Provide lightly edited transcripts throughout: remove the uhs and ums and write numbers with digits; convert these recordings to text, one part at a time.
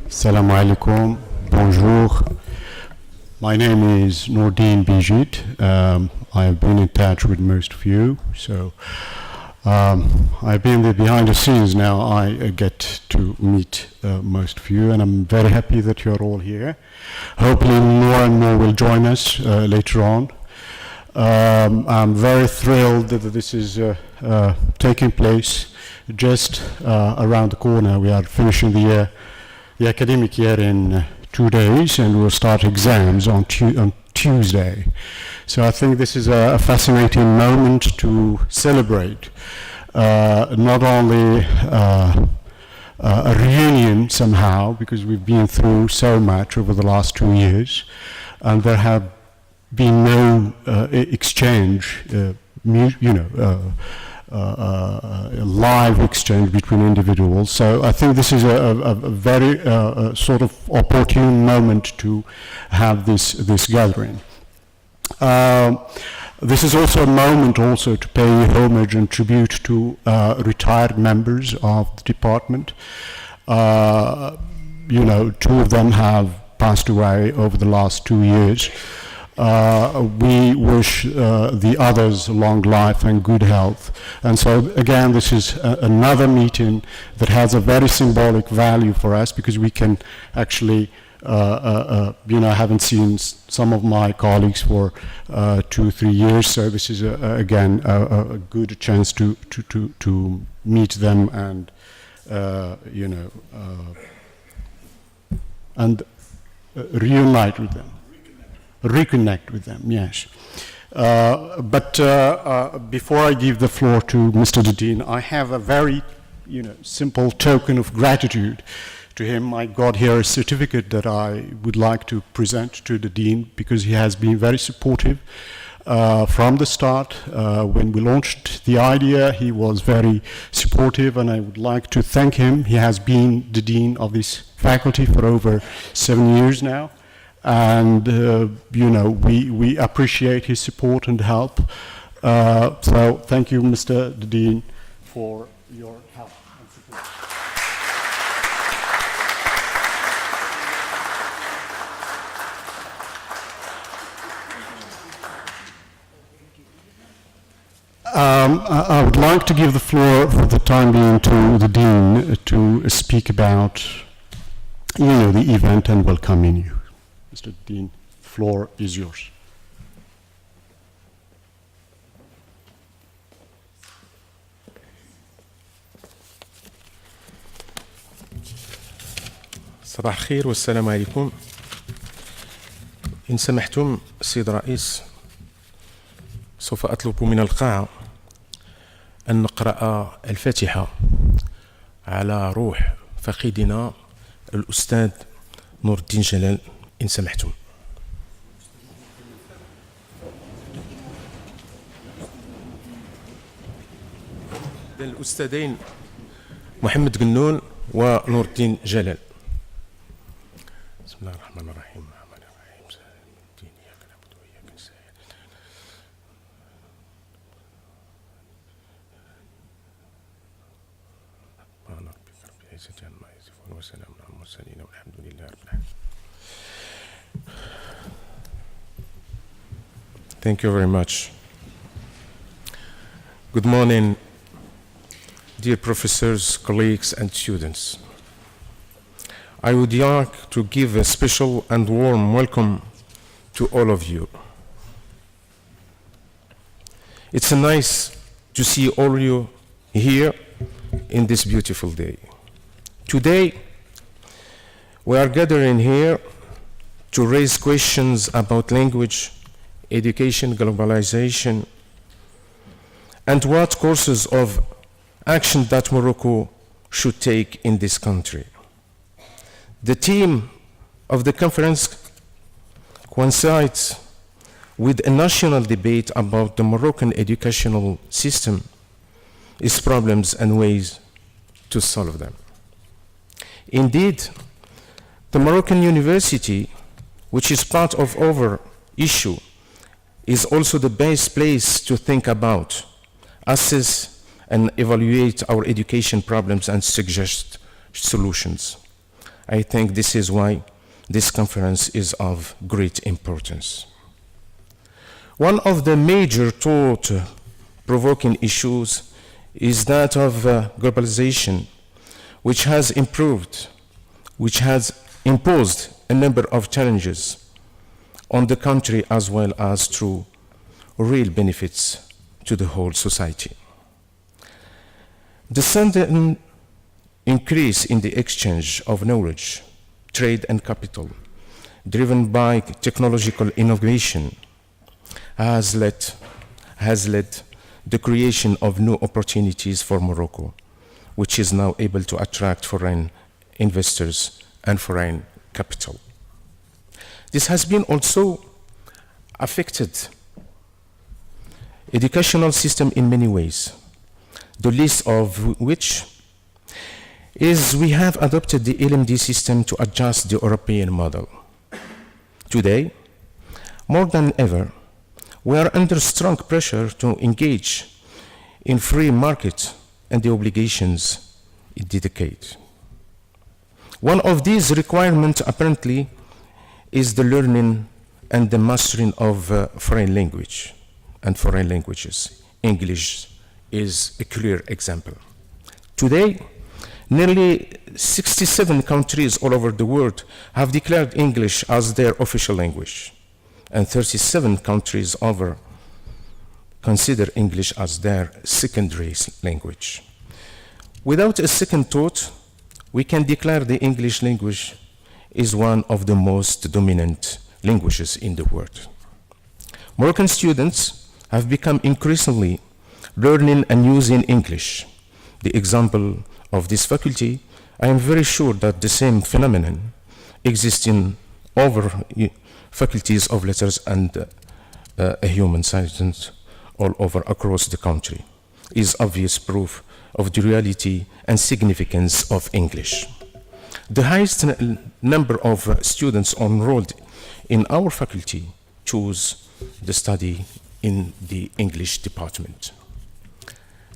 Assalamu alaikum, bonjour. My name is Noordin Bijit. I have been in touch with most of you, so I've been behind the scenes now. I get to meet most of you, and I'm very happy that you're all here. Hopefully more and more will join us later on. I'm very thrilled that this is taking place just around the corner. We are finishing the academic year in 2 days, and we'll start exams on Tuesday. So I think this is a fascinating moment to celebrate not only a reunion somehow, because we've been through so much over the last 2 years, and there have been no exchange, live exchange between individuals. So I think this is a very sort of opportune moment to have this gathering. This is also a moment also to pay homage and tribute to retired members of the department. Two of them have passed away over the last 2 years. We wish the others long life and good health. And so again, this is another meeting that has a very symbolic value for us, because we can actually, I haven't seen some of my colleagues for 2-3 years, so this is again a good chance to meet them and and reunite with them. Reconnect with them, yes. But before I give the floor to Mr. Dean, I have a very, simple token of gratitude to him. I got here a certificate that I would like to present to the Dean, because he has been very supportive from the start. When we launched the idea, he was very supportive, and I would like to thank him. He has been the Dean of this faculty for over 7 years now. And we appreciate his support and help. So thank you, Mr. Dean, for your help and support. I would like to give the floor for the time being to the Dean to speak about the event and welcoming you. Mr. Dean, the floor is yours. صباح الخير والسلام عليكم. إن سمحتم السيد الرئيس، سوف أطلب من القاعة أن نقرأ الفاتحة على روح فقيدنا الأستاذ نور الدين جلال، إن سمحتم. الأستاذين محمد قنون ونور الدين جلال. بسم الله الرحمن الرحيم. وسلام على المرسلين والحمد لله رب العالمين. Thank you very much. Good morning, dear professors, colleagues, and students. I would like to give a special and warm welcome to all of you. It's nice to see all of you here in this beautiful day. Today, we are gathering here to raise questions about language, education, globalization, and what courses of action that Morocco should take in this country. The theme of the conference coincides with a national debate about the Moroccan educational system, its problems and ways to solve them. Indeed, the Moroccan University, which is part of our issue, is also the best place to think about, assess, and evaluate our education problems and suggest solutions. I think this is why this conference is of great importance. One of the major thought-provoking issues is that of globalization, which has imposed a number of challenges on the country as well as through real benefits to the whole society. The sudden increase in the exchange of knowledge, trade and capital, driven by technological innovation, has led the creation of new opportunities for Morocco, which is now able to attract foreign investors and foreign capital. This has been also affected educational system in many ways, the least of which is we have adopted the LMD system to adjust the European model. Today, more than ever, we are under strong pressure to engage in free market and the obligations it dedicates. One of these requirements apparently is the learning and the mastering of foreign language and foreign languages. English is a clear example. Today, nearly 67 countries all over the world have declared English as their official language, and 37 countries over consider English as their secondary language. Without a second thought, we can declare the English language is one of the most dominant languages in the world. Moroccan students have become increasingly learning and using English. The example of this faculty, I am very sure that the same phenomenon exists in other faculties of letters and human sciences all over across the country, is obvious proof of the reality and significance of English. The highest number of students enrolled in our faculty choose the study in the English department.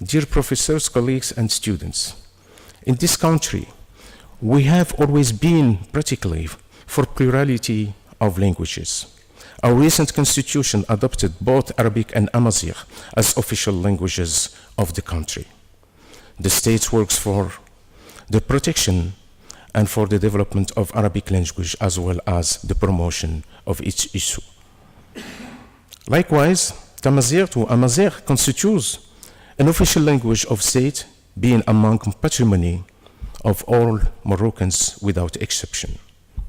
Dear professors, colleagues, and students, in this country, we have always been practically for plurality of languages. Our recent constitution adopted both Arabic and Amazigh as official languages of the country. The state works for the protection and for the development of Arabic language as well as the promotion of its issue. Likewise, Amazigh constitutes an official language of state, being among patrimony of all Moroccans without exception.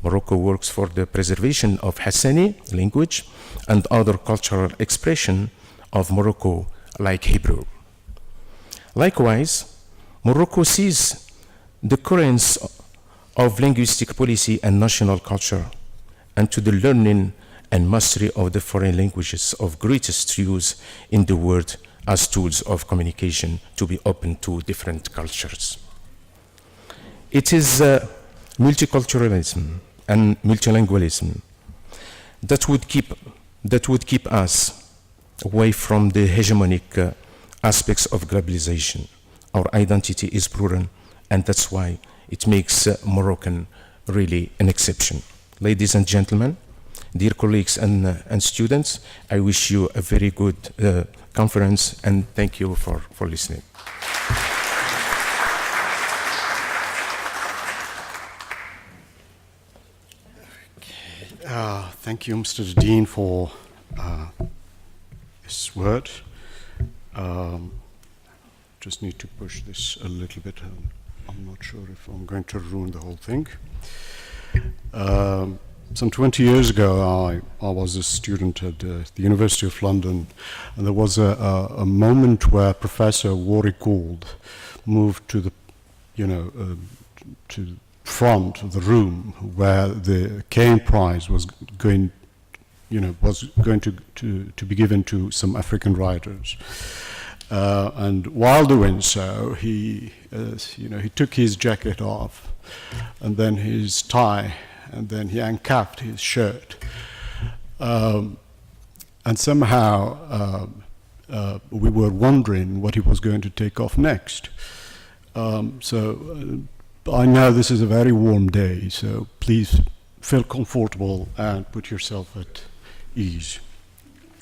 Morocco works for the preservation of Hassani language and other cultural expression of Morocco like Hebrew. Likewise, Morocco sees the currents of linguistic policy and national culture and to the learning and mastery of the foreign languages of greatest use in the world as tools of communication to be open to different cultures. It is multiculturalism and multilingualism that would keep us away from the hegemonic aspects of globalization. Our identity is plural, and that's why it makes Moroccan really an exception. Ladies and gentlemen, dear colleagues and students, I wish you a very good conference, and thank you for listening. Thank you, Mr. Dean, for this word. Just need to push this a little bit. I'm not sure if I'm going to ruin the whole thing. Some 20 years ago, I was a student at the University of London, and there was a moment where Professor Warwick Gould moved to the, to front of the room where the Kane Prize was going, to be given to some African writers. And while doing so, he took his jacket off, and then his tie, and then he uncapped his shirt. And somehow we were wondering what he was going to take off next. So I know this is a very warm day, so please feel comfortable and put yourself at ease.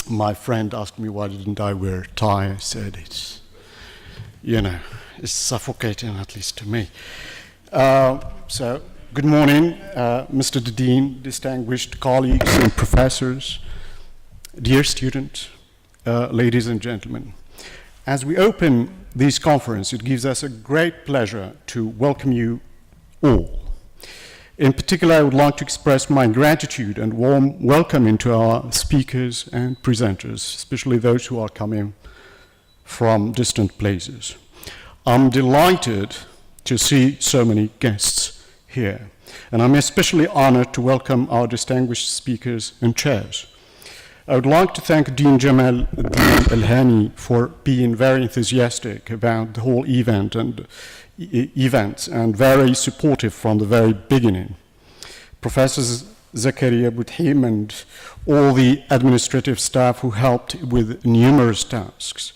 My friend asked me why didn't I wear a tie. I said it's, it's suffocating, at least to me. So, good morning, Mr. the Dean, distinguished colleagues and professors, dear students, ladies and gentlemen. As we open this conference, it gives us a great pleasure to welcome you all. In particular, I would like to express my gratitude and warm welcome into our speakers and presenters, especially those who are coming from distant places. I'm delighted to see so many guests here, and I'm especially honored to welcome our distinguished speakers and chairs. I would like to thank Dean Jamal Al-Hani for being very enthusiastic about the whole event and events and very supportive from the very beginning. Professor Zakaria Bouthim and all the administrative staff who helped with numerous tasks.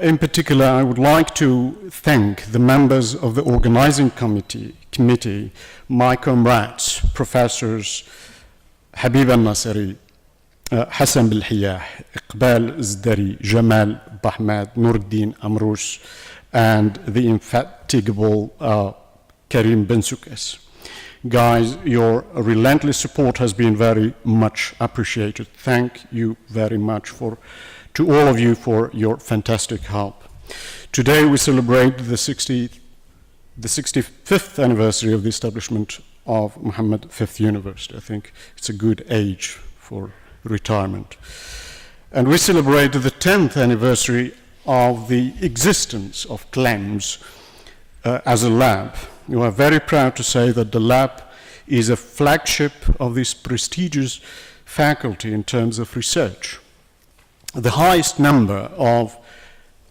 In particular, I would like to thank the members of the organizing committee, my comrades, professors Habib al-Nasiri, Hassan Bilhiyah, Iqbal Zdari, Jamal Bahmad, Nuruddin Amrouche, and the infatigable Karim Bensoukas. Guys, your relentless support has been very much appreciated. Thank you very much to all of you for your fantastic help. Today we celebrate the 65th anniversary of the establishment of Muhammad V University. I think it's a good age for retirement. And we celebrate the 10th anniversary of the existence of CLEMS as a lab. We are very proud to say that the lab is a flagship of this prestigious faculty in terms of research. The highest number of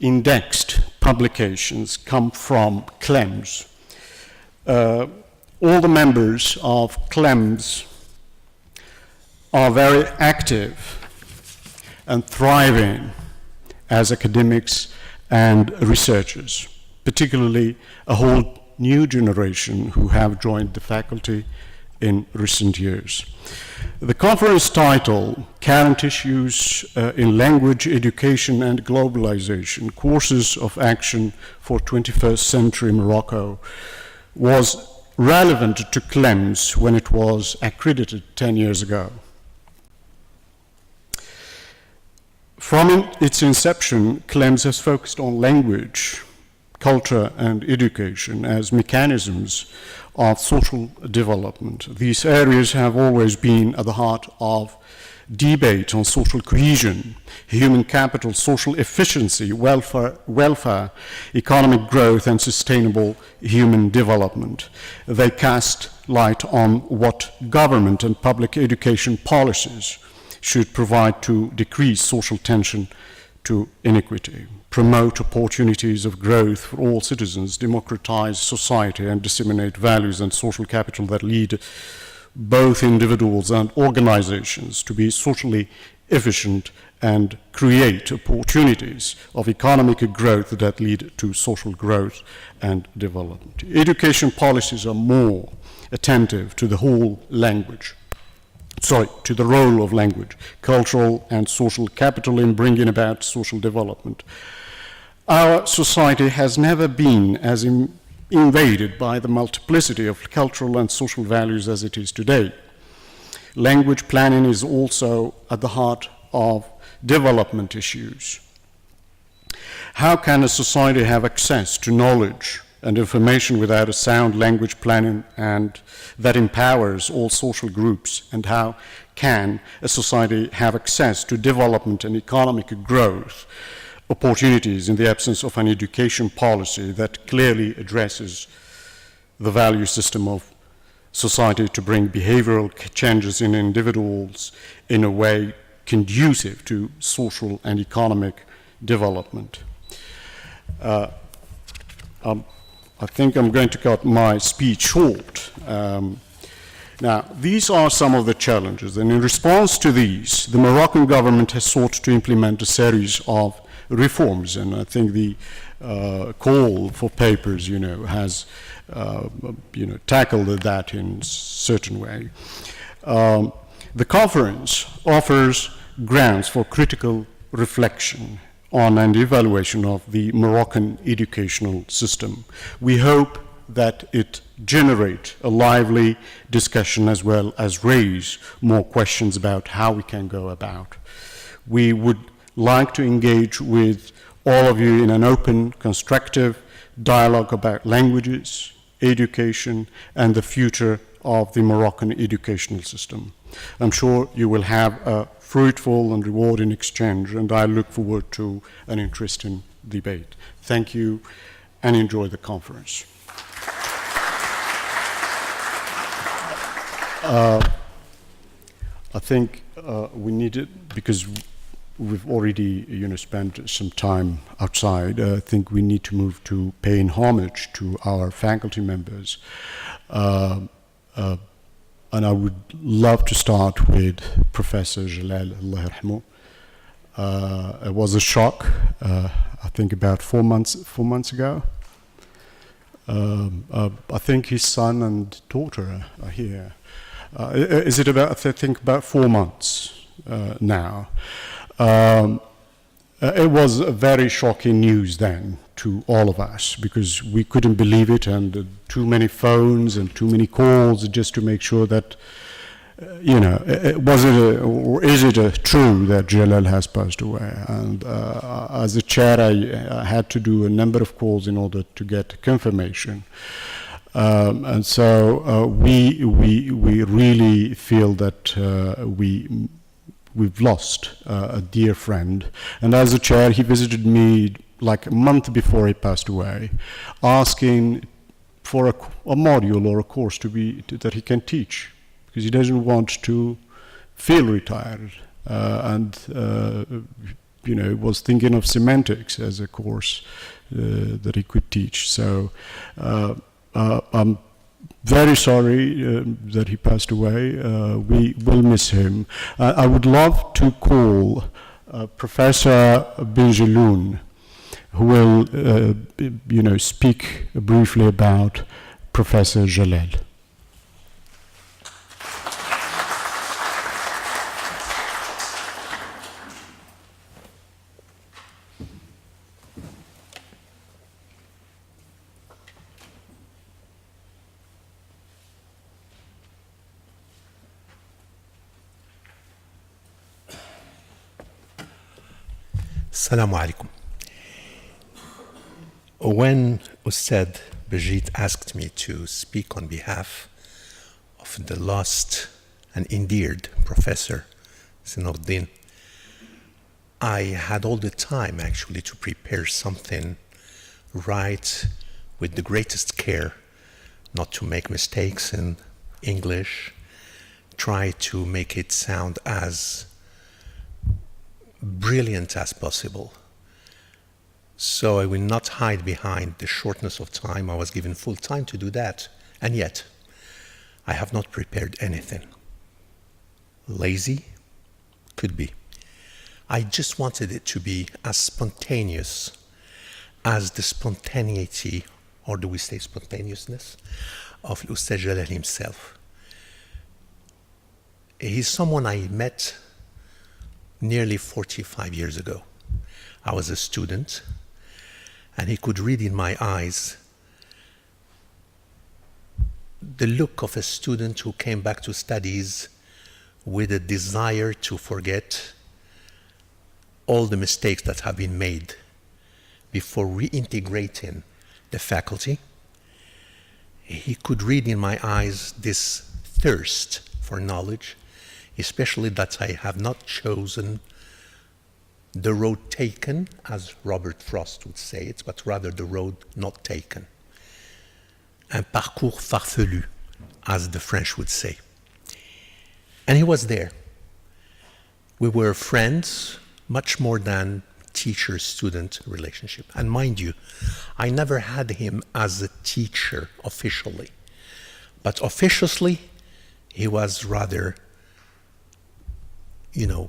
indexed publications come from CLEMS. All the members of CLEMS are very active and thriving as academics and researchers, particularly a whole new generation who have joined the faculty in recent years. The conference title, Current Issues in Language, Education and Globalization, Courses of Action for 21st Century Morocco, was relevant to CLEMS when it was accredited 10 years ago. From its inception, CLEMS has focused on language, culture, and education as mechanisms of social development. These areas have always been at the heart of debate on social cohesion, human capital, social efficiency, welfare, economic growth, and sustainable human development. They cast light on what government and public education policies should provide to decrease social tension to inequity, promote opportunities of growth for all citizens, democratize society, and disseminate values and social capital that lead both individuals and organizations to be socially efficient and create opportunities of economic growth that lead to social growth and development. Education policies are more attentive to the whole to the role of language, cultural and social capital in bringing about social development. Our society has never been as invaded by the multiplicity of cultural and social values as it is today. Language planning is also at the heart of development issues. How can a society have access to knowledge and information without a sound language planning and that empowers all social groups? And how can a society have access to development and economic growth opportunities in the absence of an education policy that clearly addresses the value system of society to bring behavioral changes in individuals in a way conducive to social and economic development? I think I'm going to cut my speech short. Now, these are some of the challenges, and in response to these, the Moroccan government has sought to implement a series of reforms, and I think the call for papers, has, tackled that in a certain way. The conference offers grounds for critical reflection on and evaluation of the Moroccan educational system. We hope that it generate a lively discussion as well as raise more questions about how we can go about. We would like to engage with all of you in an open, constructive dialogue about languages, education, and the future of the Moroccan educational system. I'm sure you will have a fruitful and rewarding exchange, and I look forward to an interesting debate. Thank you, and enjoy the conference. I think we need it, because we've already spent some time outside. I think we need to move to paying homage to our faculty members. And I would love to start with Professor GLL, Allah yarhamu. It was a shock, I think about 4 months ago. I think his son and daughter are here. Is it about, I think, about 4 months now? It was a very shocking news then to all of us, because we couldn't believe it, and too many phones and too many calls just to make sure that, was it or is it true that GLL has passed away? And as a chair, I had to do a number of calls in order to get confirmation. And so we really feel that we've lost a dear friend. And as a chair, he visited me like a month before he passed away, asking for a module or a course that he can teach, because he doesn't want to feel retired. Was thinking of semantics as a course that he could teach. So I'm very sorry that he passed away. We will miss him. I would love to call Professor Benjeloun, who will, speak briefly about Professor GLL. Assalamu alaikum. When Ustad Bajit asked me to speak on behalf of the lost and endeared Professor Zinuddin, I had all the time actually to prepare something right with the greatest care, not to make mistakes in English, try to make it sound as brilliant as possible. So I will not hide behind the shortness of time. I was given full time to do that, and yet I have not prepared anything. Lazy? Could be. I just wanted it to be as spontaneous as the spontaneity, or do we say spontaneousness, of Ustad GLL himself. He's someone I met nearly 45 years ago. I was a student, and he could read in my eyes the look of a student who came back to studies with a desire to forget all the mistakes that have been made before reintegrating the faculty. He could read in my eyes this thirst for knowledge, especially that I have not chosen the road taken, as Robert Frost would say it, but rather the road not taken. Un parcours farfelu, as the French would say. And he was there. We were friends, much more than teacher-student relationship. And mind you, I never had him as a teacher officially. But officiously, He was rather,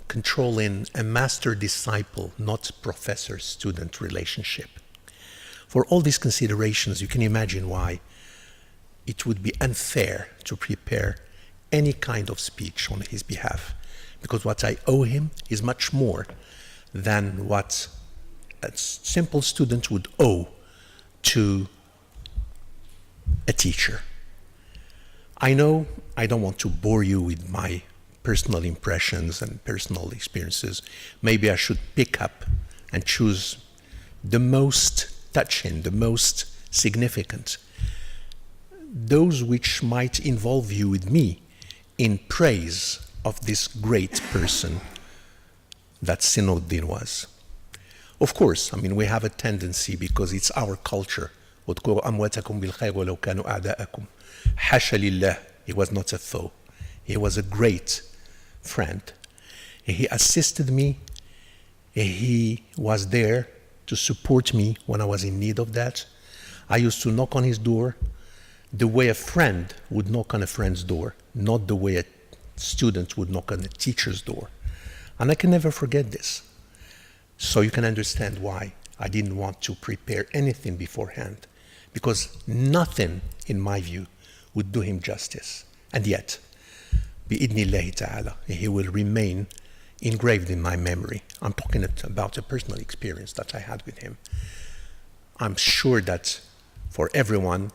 controlling a master-disciple, not professor-student relationship. For all these considerations, you can imagine why it would be unfair to prepare any kind of speech on his behalf, because what I owe him is much more than what a simple student would owe to a teacher. I know I don't want to bore you with my personal impressions and personal experiences. Maybe I should pick up and choose the most touching, the most significant, those which might involve you with me in praise of this great person that Sinoddin was. Of course, we have a tendency, because it's our culture. Hasha lillah, he was not a foe. He was a great friend. He assisted me. He was there to support me when I was in need of that. I used to knock on his door the way a friend would knock on a friend's door, not the way a student would knock on a teacher's door. And I can never forget this. So you can understand why I didn't want to prepare anything beforehand, because nothing, in my view, would do him justice. And yet, bi'idnillahi ta'ala, he will remain engraved in my memory. I'm talking about a personal experience that I had with him. I'm sure that for everyone,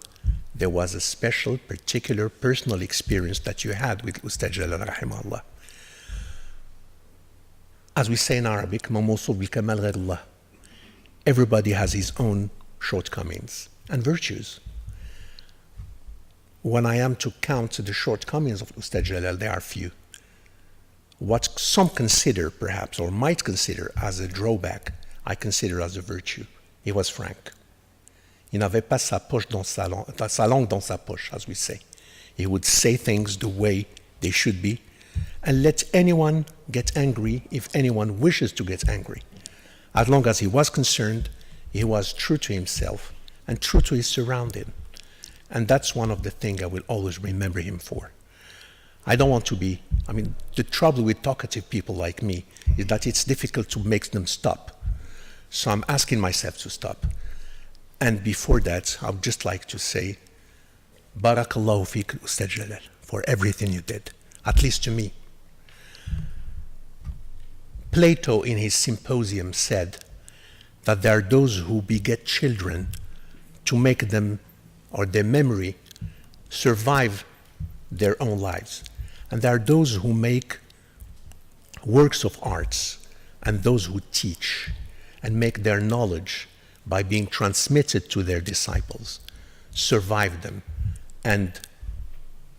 there was a special, particular personal experience that you had with Ustad Jalal rahimahullah. As we say in Arabic, everybody has his own shortcomings and virtues. When I am to count the shortcomings of Ustad Jalal, there are few. What some consider, perhaps, or might consider as a drawback, I consider as a virtue. He was frank. Il n'avait pas sa langue dans sa poche, as we say. He would say things the way they should be, and let anyone get angry if anyone wishes to get angry. As long as he was concerned, he was true to himself and true to his surrounding. And that's one of the things I will always remember him for. I don't want to be, the trouble with talkative people like me is that it's difficult to make them stop. So I'm asking myself to stop. And before that, I would just like to say, Barakallahu feek, Ustad Jalal, for everything you did, at least to me. Plato, in his Symposium, said that there are those who beget children to make them, or their memory, survive their own lives. And there are those who make works of arts, and those who teach and make their knowledge, by being transmitted to their disciples, survive them and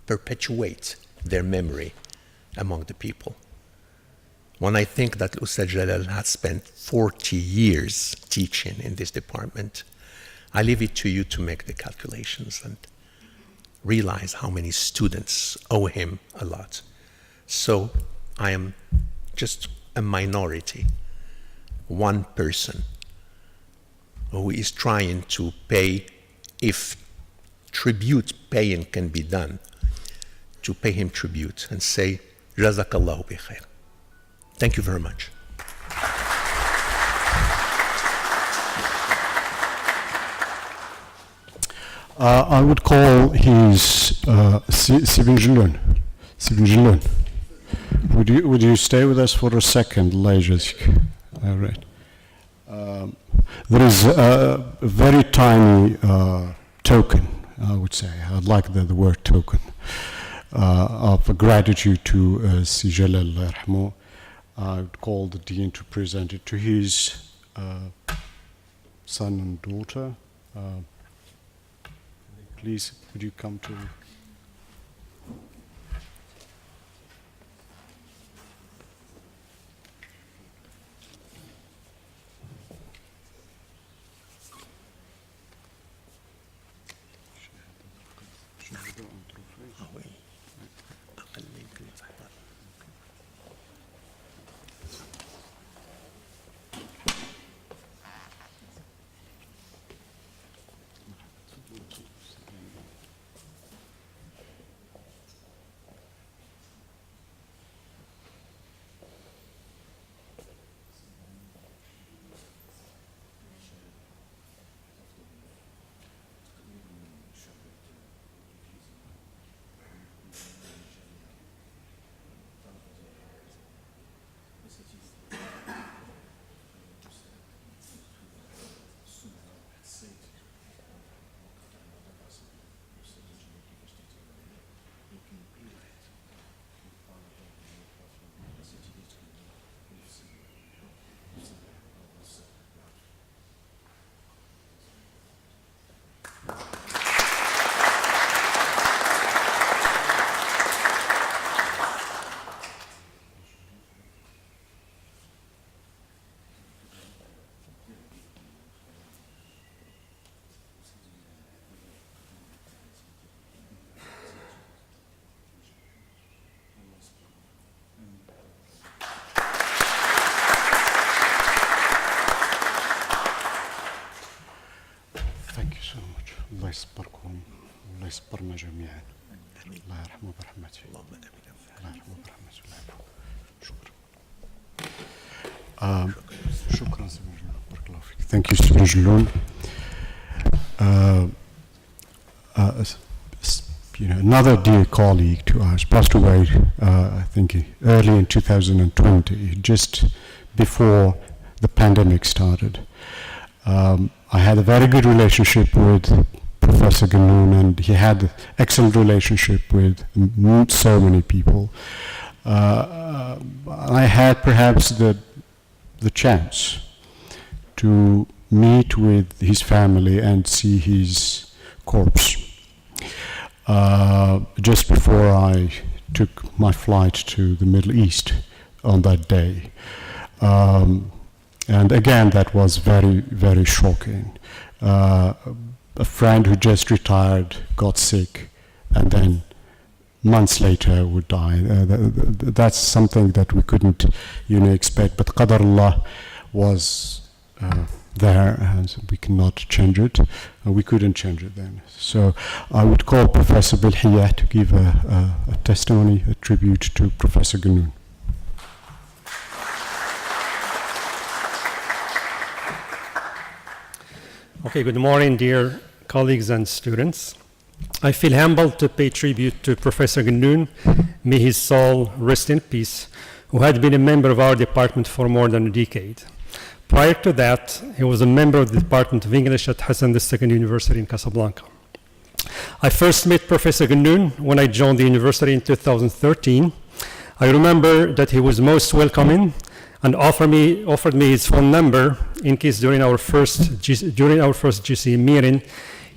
perpetuate their memory among the people. When I think that Ustad Jalal has spent 40 years teaching in this department, I leave it to you to make the calculations and realize how many students owe him a lot. So I am just a minority, one person who is trying to pay, if tribute paying can be done, to pay him tribute and say, Jazakallahu bi khair. Thank you very much. I would call his Sibinjilun. Would you stay with us for a second, Lajik? All right. There is a very tiny token, I would say. I'd like the word token, of gratitude to Sijalal. I would call the dean to present it to his son and daughter. Please, would you come to... الله يصبركم الله يصبرنا جميعا الله يرحمه برحمته اللهم آمين. الله يرحمه برحمته الله يرحمه شكرا سمجلون بارك الله فيك thank you سمجلون another dear colleague to us passed away I think early in 2020 just before the pandemic started. I had a very good relationship with Professor GLL, and he had an excellent relationship with so many people. I had perhaps the chance to meet with his family and see his corpse just before I took my flight to the Middle East on that day. And again, that was very, very shocking. A friend who just retired got sick and then months later would die. That's something that we couldn't expect, but Qadar Allah was there and we cannot change it. We couldn't change it then. So I would call Professor Bilhiyah to give a testimony, a tribute to Professor GLL. Okay, good morning, dear colleagues and students. I feel humbled to pay tribute to Professor GLL, may his soul rest in peace, who had been a member of our department for more than a decade. Prior to that, he was a member of the Department of English at Hassan II University in Casablanca. I first met Professor GLL when I joined the university in 2013. I remember that he was most welcoming and offered me his phone number in case during our first GC meeting,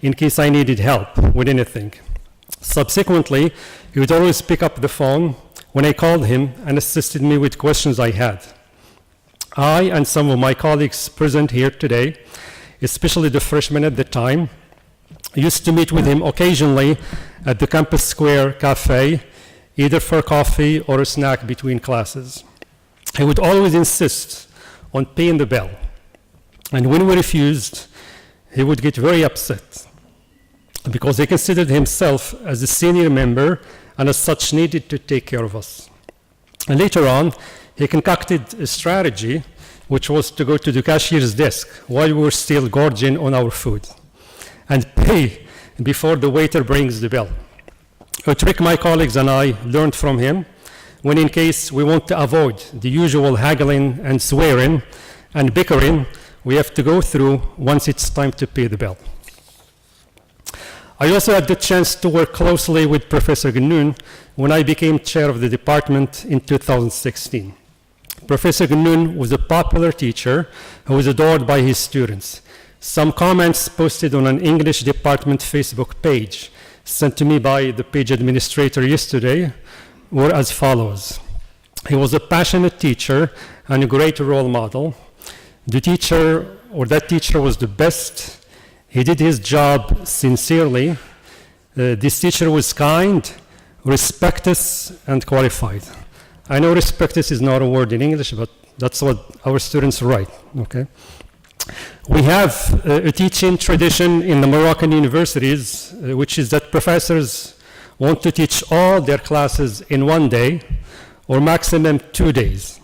in case I needed help with anything. Subsequently, he would always pick up the phone when I called him and assisted me with questions I had. I and some of my colleagues present here today, especially the freshmen at the time, used to meet with him occasionally at the Campus Square Cafe, either for coffee or a snack between classes. He would always insist on paying the bill. And when we refused, he would get very upset because he considered himself as a senior member and as such needed to take care of us. And later on, he concocted a strategy which was to go to the cashier's desk while we were still gorging on our food and pay before the waiter brings the bill. A trick my colleagues and I learned from him when in case we want to avoid the usual haggling and swearing and bickering we have to go through once it's time to pay the bill. I also had the chance to work closely with Professor GLL when I became chair of the department in 2016. Professor GLL was a popular teacher who was adored by his students. Some comments posted on an English department Facebook page sent to me by the page administrator yesterday were as follows. He was a passionate teacher and a great role model. That teacher was the best. He did his job sincerely. This teacher was kind, respectous, and qualified. I know respectous is not a word in English, but that's what our students write, okay? We have a teaching tradition in the Moroccan universities, which is that professors want to teach all their classes in one day or maximum 2 days.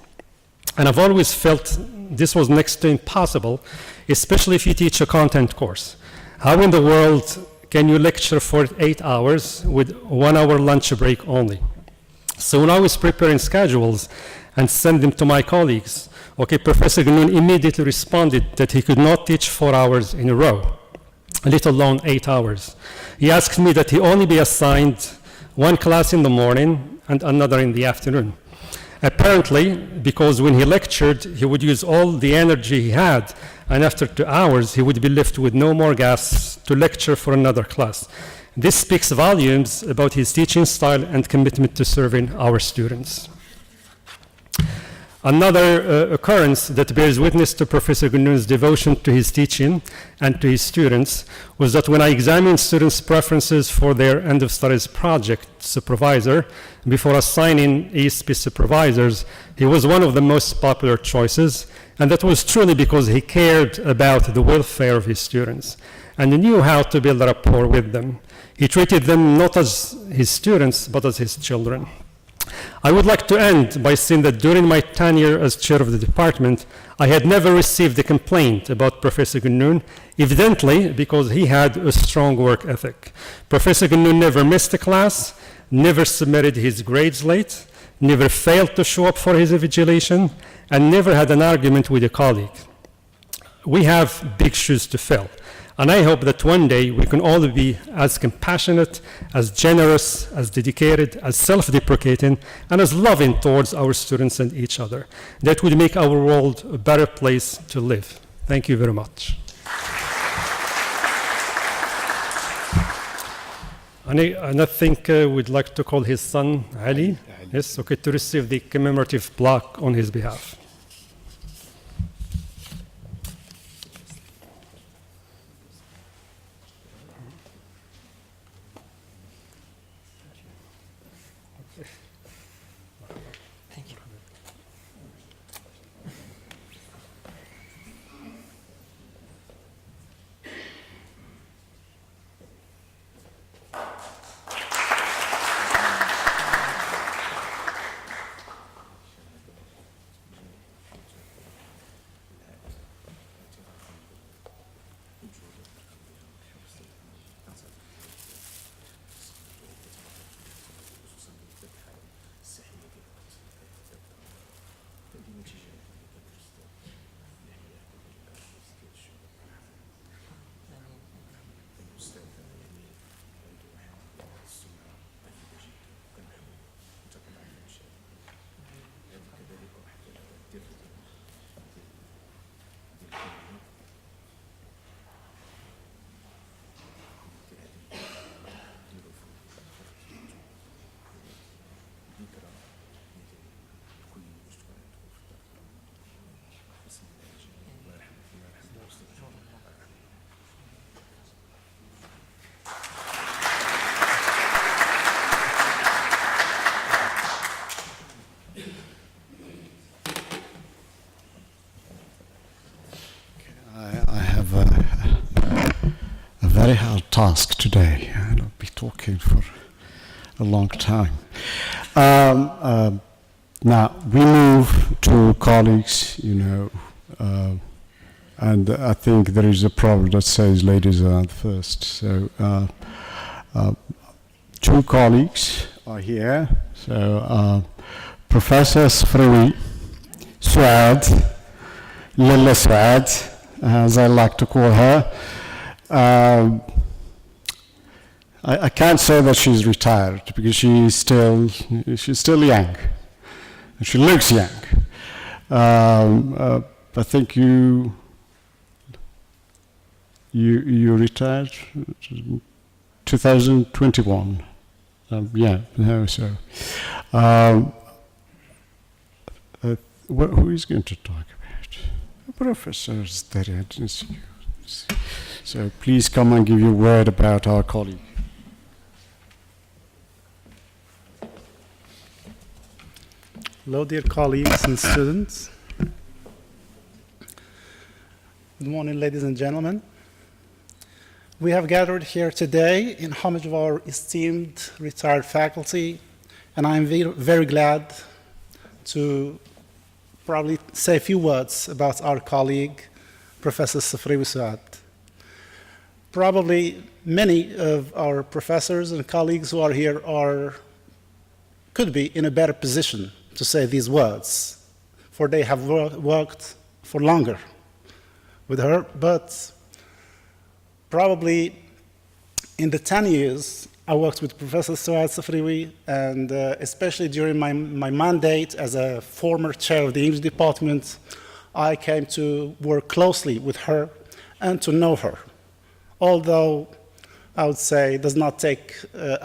And I've always felt this was next to impossible, especially if you teach a content course. How in the world can you lecture for 8 hours with 1 hour lunch break only? So when I was preparing schedules and sent them to my colleagues, okay, Professor GLL immediately responded that he could not teach 4 hours in a row, let alone 8 hours. He asked me that he only be assigned one class in the morning and another in the afternoon. Apparently, because when he lectured, he would use all the energy he had, and after 2 hours, he would be left with no more gas to lecture for another class. This speaks volumes about his teaching style and commitment to serving our students. Another occurrence that bears witness to Professor Gunun's devotion to his teaching and to his students was that when I examined students' preferences for their end of studies project supervisor before assigning ESP supervisors, he was one of the most popular choices, and that was truly because he cared about the welfare of his students and he knew how to build a rapport with them. He treated them not as his students, but as his children. I would like to end by saying that during my tenure as chair of the department, I had never received a complaint about Professor Gunun, evidently because he had a strong work ethic. Professor Gunun never missed a class, never submitted his grades late, never failed to show up for his invigilation, and never had an argument with a colleague. We have big shoes to fill. And I hope that one day we can all be as compassionate, as generous, as dedicated, as self-deprecating, and as loving towards our students and each other. That would make our world a better place to live. Thank you very much. And I think we'd like to call his son, Ali. Yes, okay, to receive the commemorative plaque on his behalf. Very hard task today, and I'll be talking for a long time. Now, we move to colleagues, and I think there is a problem that says ladies are first. So, two colleagues are here. So, Professor Sfrawi Suad, Lilla Suad, as I like to call her. I can't say that she's retired because she's still young, and she looks young. I think you retired 2021. Who is going to talk about? Professors there. So please come and give your word about our colleague. Hello, dear colleagues and students. Good morning, ladies and gentlemen. We have gathered here today in homage of our esteemed retired faculty, and I am very glad to probably say a few words about our colleague, Professor Sfrawi Suad. Probably many of our professors and colleagues who are here could be in a better position to say these words, for they have worked for longer with her, but probably in the 10 years I worked with Professor Suad Sfrawi, and especially during my mandate as a former chair of the English department, I came to work closely with her and to know her. Although I would say it does not take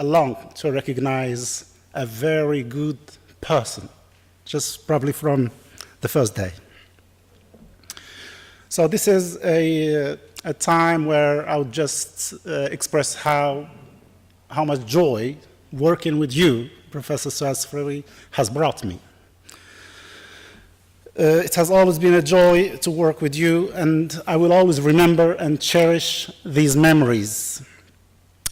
long to recognize a very good person, just probably from the first day. So this is a time where I would just express how much joy working with you, Professor Safrawi, has brought me. It has always been a joy to work with you, and I will always remember and cherish these memories.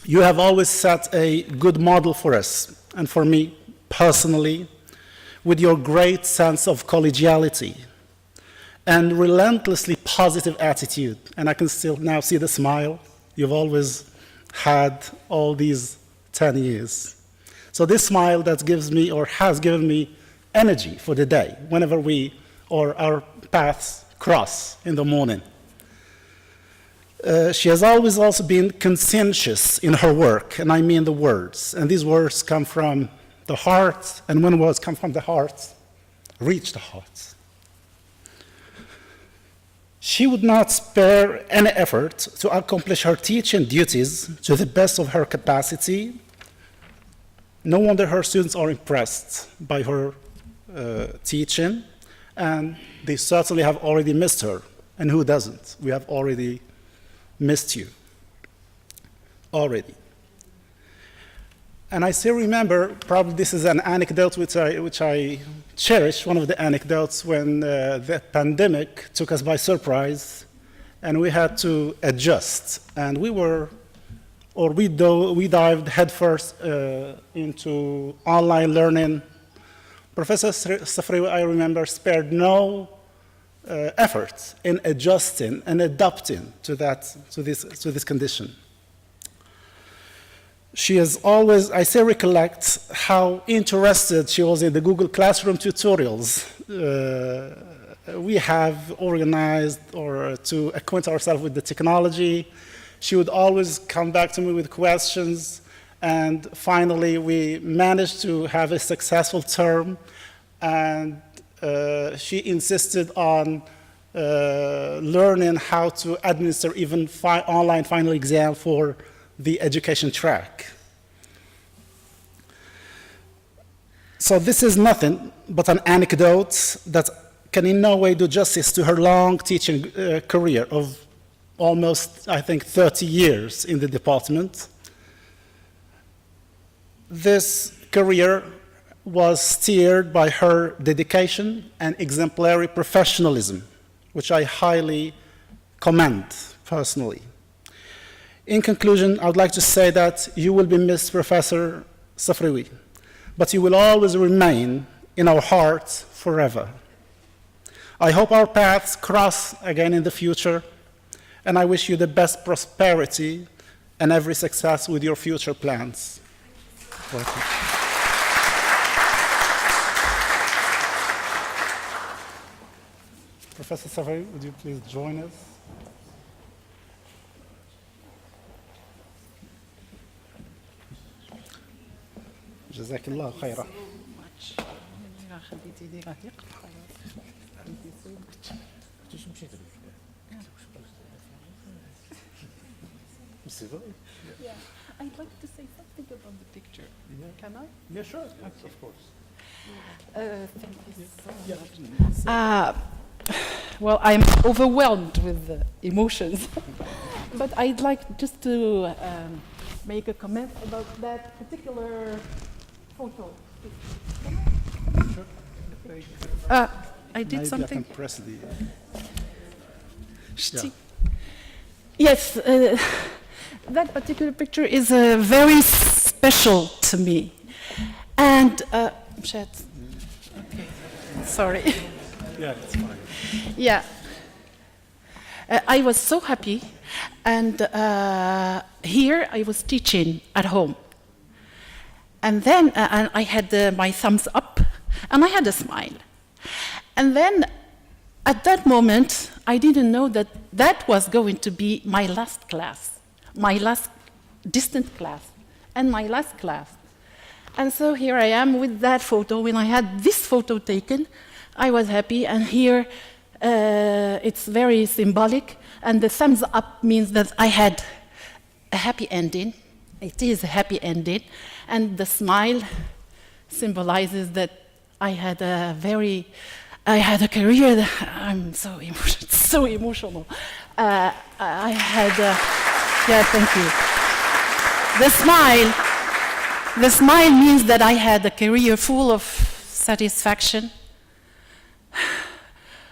You have always set a good model for us, and for me personally, with your great sense of collegiality and relentlessly positive attitude. And I can still now see the smile you've always had all these 10 years. So this smile that gives me, or has given me, energy for the day whenever our paths cross in the morning. She has always also been conscientious in her work, and I mean the words. And these words come from the heart, and when words come from the heart, reach the heart. She would not spare any effort to accomplish her teaching duties to the best of her capacity. No wonder her students are impressed by her teaching, and they certainly have already missed her. And who doesn't? We have already missed you. Already. And I still remember, probably this is an anecdote which I cherish, one of the anecdotes when the pandemic took us by surprise and we had to adjust. And we dived headfirst into online learning. Professor Safrawi, I remember, spared no effort in adjusting and adapting to this condition. She has always, I still recollect how interested she was in the Google Classroom tutorials we have organized or to acquaint ourselves with the technology. She would always come back to me with questions, and finally we managed to have a successful term, and she insisted on learning how to administer even online final exam for the education track. So this is nothing but an anecdote that can in no way do justice to her long teaching career of almost, I think, 30 years in the department. This career was steered by her dedication and exemplary professionalism, which I highly commend personally. In conclusion, I would like to say that you will be missed, Professor Safrawi, but you will always remain in our hearts forever. I hope our paths cross again in the future, and I wish you the best prosperity and every success with your future plans. Welcome. Professor Safrawi, would you please join us? جزاك الله خيرا. Yeah, I'd like to say something about the picture. Yeah. Can I? Yeah, sure. Okay. Of course. Thank you so much. Well, I'm overwhelmed with emotions, but I'd like just to make a comment about that particular photo. Sure. I did Maybe something. I can press the. Yeah. Yes, that particular picture is very special to me. And, okay, sorry. Yeah, it's fine. Yeah. I was so happy, and here I was teaching at home. And then and I had my thumbs up, and I had a smile. And then at that moment, I didn't know that that was going to be my last class, my last distant class, and my last class. And so here I am with that photo. When I had this photo taken, I was happy, and here it's very symbolic, and the thumbs up means that I had a happy ending. It is a happy ending, and the smile symbolizes that I had a very I had a career that I'm so emotional. I had, yeah, thank you. The smile means that I had a career full of satisfaction,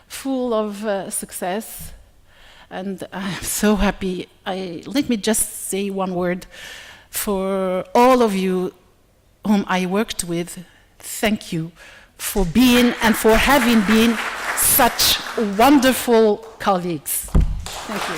full of success, and I'm so happy. Let me just say one word for all of you whom I worked with. Thank you for being and for having been such wonderful colleagues. Thank you.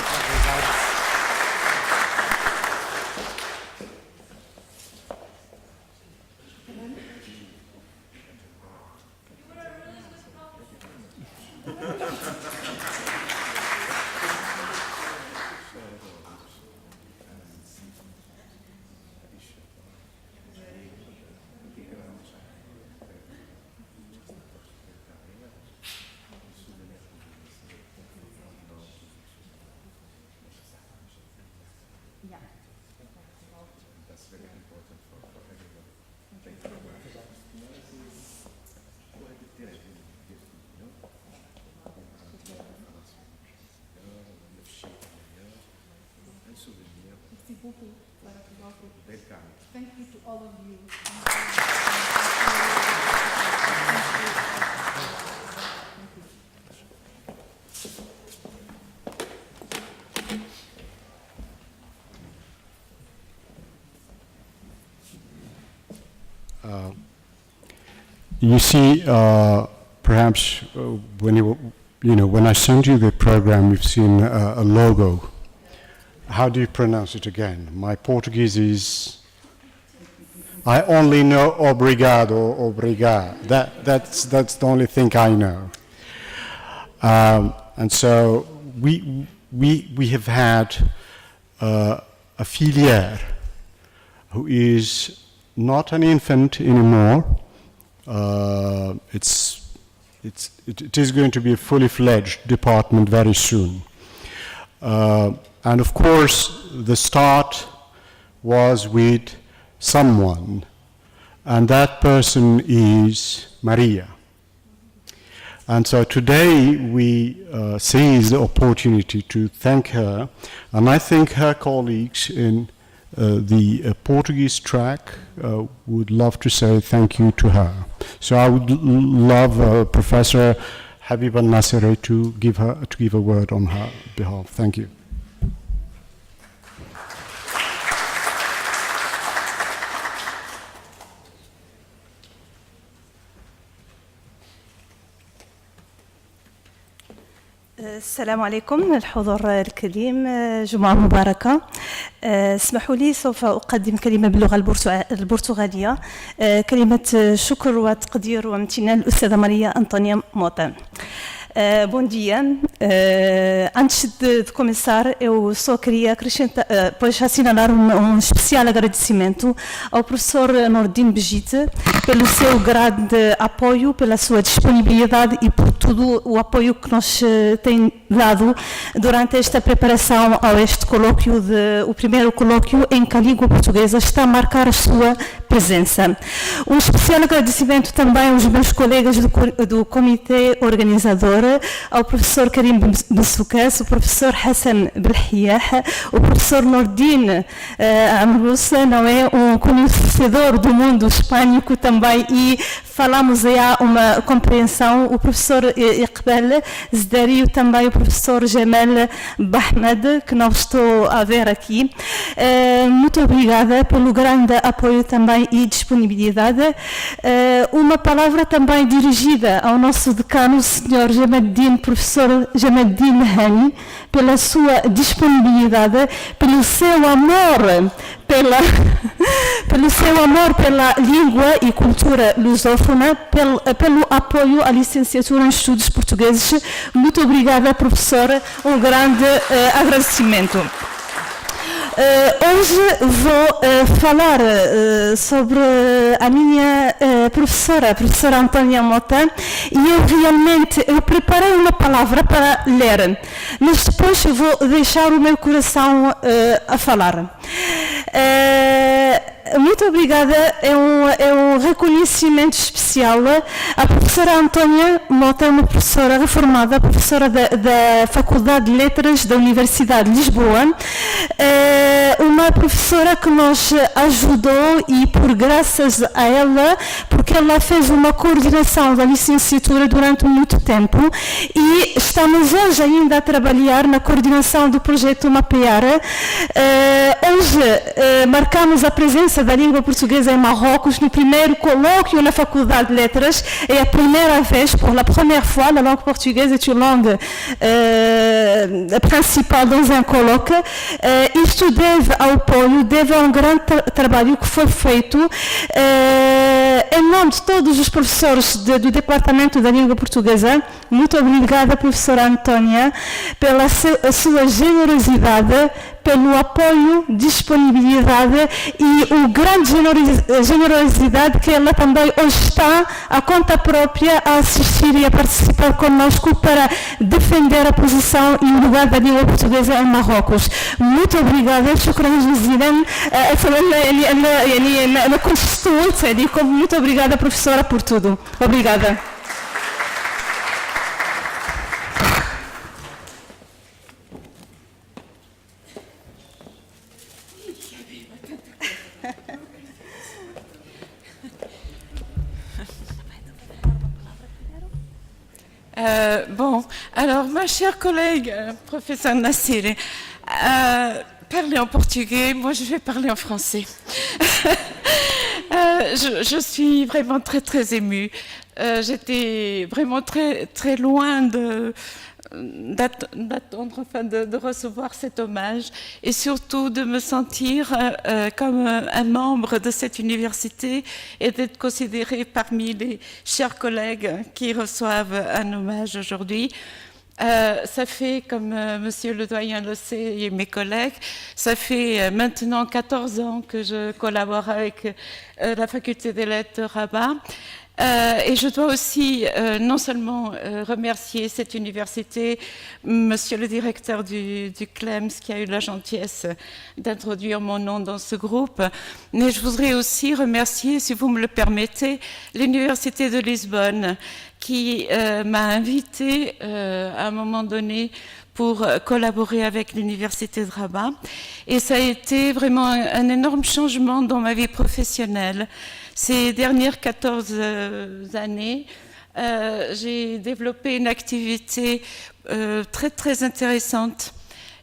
Thank you to all of you. You see, perhaps when I sent you the program, you've seen a logo. How do you pronounce it again? My Portuguese is, I only know obrigado, obrigado. That's the only thing I know. And so we have had a filière who is not an infant anymore. It is going to be a fully fledged department very soon. And of course, the start was with someone, and that person is Maria. And so today we seize the opportunity to thank her, and I think her colleagues in the Portuguese track would love to say thank you to her. So I would love Professor Habiba Nassere to give a word on her behalf. Thank you. السلام عليكم الحضور الكريم، جمعة مباركة. اسمحوا لي سوف أقدم كلمة باللغة البرتغالية، كلمة شكر وتقدير وامتنان للأستاذة ماريا أنطونيا موتا. Bom dia. Antes de começar, eu só queria acrescentar, pois assinalar especial agradecimento ao professor Nordin Begite pelo seu grande apoio, pela sua disponibilidade e por todo o apoio que nos tem dado durante esta preparação a este colóquio, o primeiro colóquio em que a língua portuguesa está a marcar a sua presença. Especial agradecimento também aos meus colegas do comitê organizador, ao professor Karim Bessoukas, o professor Hassan Belhiyah, o professor Nordin Amroussa, não é? Conhecedor do mundo hispânico também, e falamos aí há uma compreensão, o professor Iqbal Zdari e também o professor Jamal Bahmed, que não estou a ver aqui. Muito obrigada pelo grande apoio também e disponibilidade. Uma palavra também dirigida ao nosso decano, o senhor professor Jamaddin Hani, pela sua disponibilidade, pelo seu amor pela língua e cultura lusófona, pelo apoio à licenciatura em estudos portugueses. Muito obrigada, professora, grande agradecimento. Hoje vou falar sobre a minha professora, a professora Antónia Mota, e eu preparei uma palavra para ler, mas depois vou deixar o meu coração a falar. Muito obrigada. É um reconhecimento especial à professora Antónia Mota, uma professora reformada, professora da Faculdade de Letras da Universidade de Lisboa, uma professora que nos ajudou e por graças a ela, porque ela fez uma coordenação da licenciatura durante muito tempo e estamos hoje ainda a trabalhar na coordenação do projeto Mapear. Hoje marcamos a presença da língua portuguesa em Marrocos no primeiro colóquio na Faculdade de Letras. É a primeira vez, pour la première fois, la langue portugaise est une langue principale dans un colloque. Isto deve ao apoio, deve a um grande trabalho que foi feito em nome de todos os professores do Departamento da Língua Portuguesa. Muito obrigada, professora Antónia, pela sua generosidade, pelo apoio, disponibilidade e o grande generosidade que ela também hoje está à conta própria a assistir e a participar conosco para defender a posição e o lugar da língua portuguesa em Marrocos. Muito obrigada, شكرا جزيلا. أنا كنت استويت عليكم. Muito obrigada, professora, por tudo. Obrigada. Bon, alors ma chère collègue, professeur Nassir, parlez en portugais, moi je vais parler en français. Je suis vraiment très très émue. J'étais vraiment très très loin d'attendre, enfin de recevoir cet hommage et surtout de me sentir comme un membre de cette université et d'être considérée parmi les chers collègues qui reçoivent un hommage aujourd'hui. Ça fait, comme monsieur le doyen le sait et mes collègues, ça fait maintenant 14 ans que je collabore avec la faculté des lettres de Rabat. Et je dois aussi non seulement remercier cette université, monsieur le directeur du CLEMS qui a eu la gentillesse d'introduire mon nom dans ce groupe, mais je voudrais aussi remercier, si vous me le permettez, l'université de Lisbonne qui m'a invitée à un moment donné pour collaborer avec l'université de Rabat. Et ça a été vraiment un énorme changement dans ma vie professionnelle. Ces dernières 14 années, j'ai développé une activité très très intéressante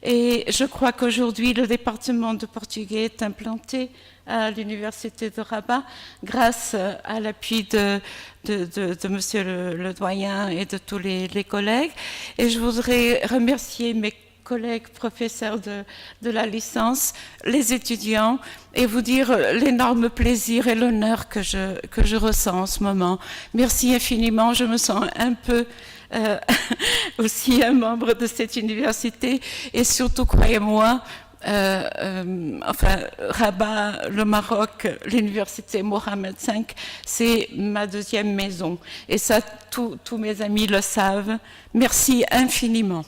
et je crois qu'aujourd'hui le département de portugais est implanté à l'université de Rabat grâce à l'appui de monsieur le doyen et de tous les collègues. Et je voudrais remercier mes collègues professeurs de la licence, les étudiants, et vous dire l'énorme plaisir et l'honneur que je ressens en ce moment. Merci infiniment, je me sens un peu aussi un membre de cette université, et surtout, croyez-moi, Rabat, le Maroc, l'université Mohamed V, c'est ma deuxième maison. Et ça, tous mes amis le savent. Merci infiniment.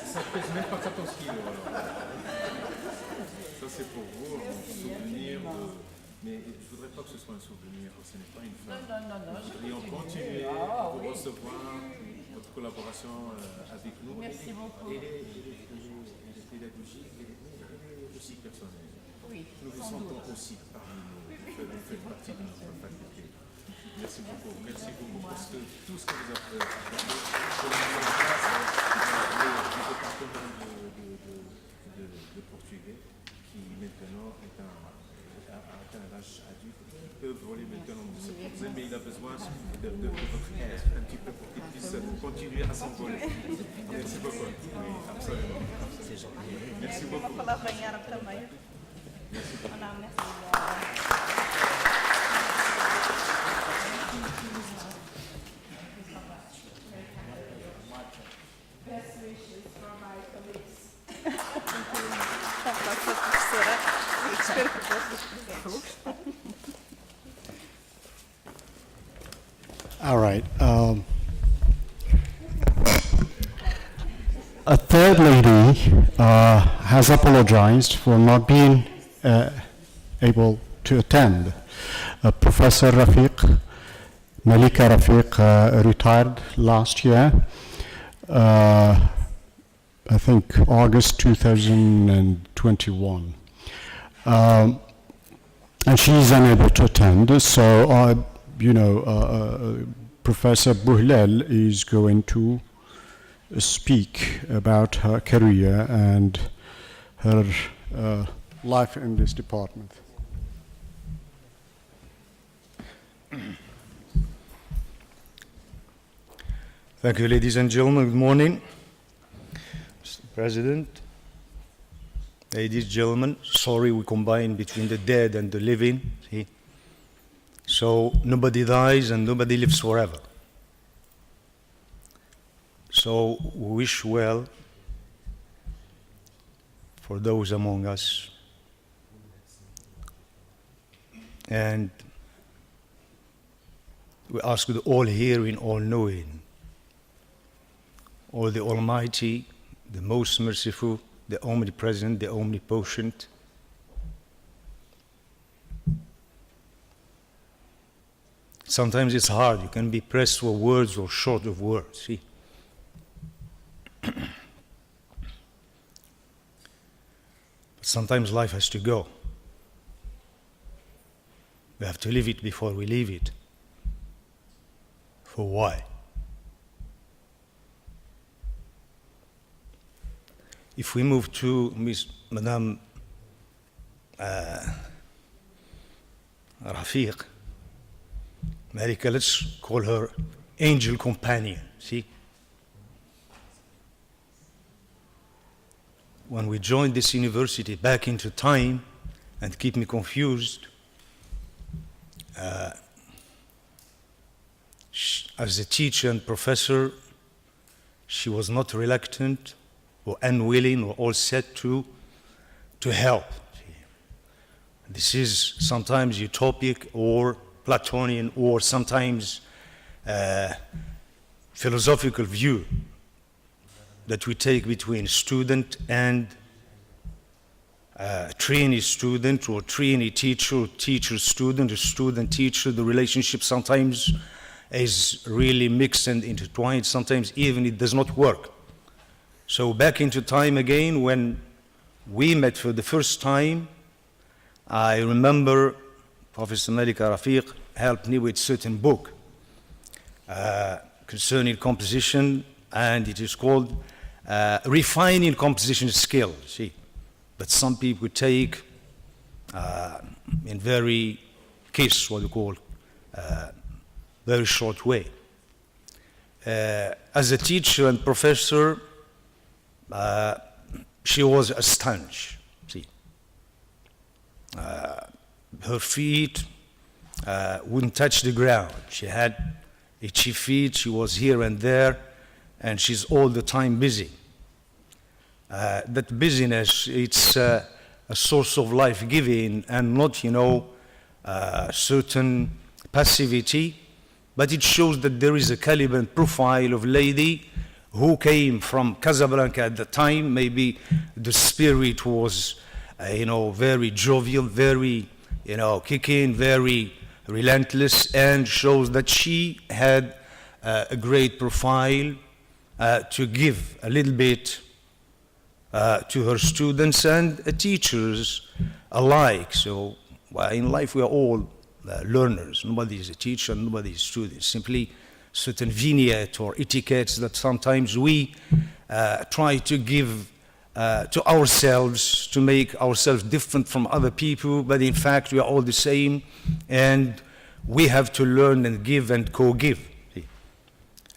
Ça pèse même pas 14 kilos. Ça c'est pour vous, un souvenir. Mais je ne voudrais pas que ce soit un souvenir, ce n'est pas une fin. Non. Nous voudrions continuer à recevoir votre collaboration avec nous. Merci beaucoup. Elle est pédagogique, elle est aussi personnelle. Oui, nous vous sentons aussi parmi nous. Vous faites partie de notre faculté. Merci beaucoup parce que tout ce que vous avez fait pour nous en place, le département de portugais qui maintenant atteint l'âge adulte, peut voler maintenant de ce projet, mais il a besoin de votre aide un petit peu pour qu'il puisse continuer à s'envoler. Merci beaucoup. Oui, absolument. Merci beaucoup. Merci beaucoup. All right. A third lady has apologized for not being able to attend. Professor Rafiq, Malika Rafiq, retired last year, I think August 2021. And she's unable to attend, so Professor GLL is going to speak about her career and her life in this department. Thank you, ladies and gentlemen. Good morning. Mr. President, ladies and gentlemen, sorry we combine between the dead and the living. See? So nobody dies and nobody lives forever. So we wish well for those among us. And we ask the all-hearing, all-knowing, all the Almighty, the most merciful, the omnipresent, the omnipotent, sometimes it's hard. You can be pressed for words or short of words. See? But sometimes life has to go. We have to live it before we leave it. For why? If we move to Madame Rafiq, Malika, let's call her angel companion, see? When we joined this university back into time, and keep me confused, as a teacher and professor, she was not reluctant or unwilling or all set to help. This is sometimes utopic or Platonian or sometimes philosophical view that we take between student and trainee student or trainee teacher or teacher student or student teacher. The relationship sometimes is really mixed and intertwined. Sometimes even it does not work. So back into time again, when we met for the first time, I remember Professor Malika Rafiq helped me with a certain book concerning composition, and it is called Refining Composition Skills. See, but some people take in very kiss, what you call, very short way. As a teacher and professor, she was a sponge. See, her feet wouldn't touch the ground. She had itchy feet. She was here and there, and she's all the time busy. That busyness, it's a source of life-giving and not, certain passivity, but it shows that there is a caliber and profile of lady who came from Casablanca at the time. Maybe the spirit was, very jovial, very, kicking, very relentless, and shows that she had a great profile to give a little bit to her students and teachers alike. So in life we are all learners. Nobody is a teacher, nobody is a student. Simply certain vignette or etiquettes that sometimes we try to give to ourselves to make ourselves different from other people, but in fact we are all the same, and we have to learn and give and co-give.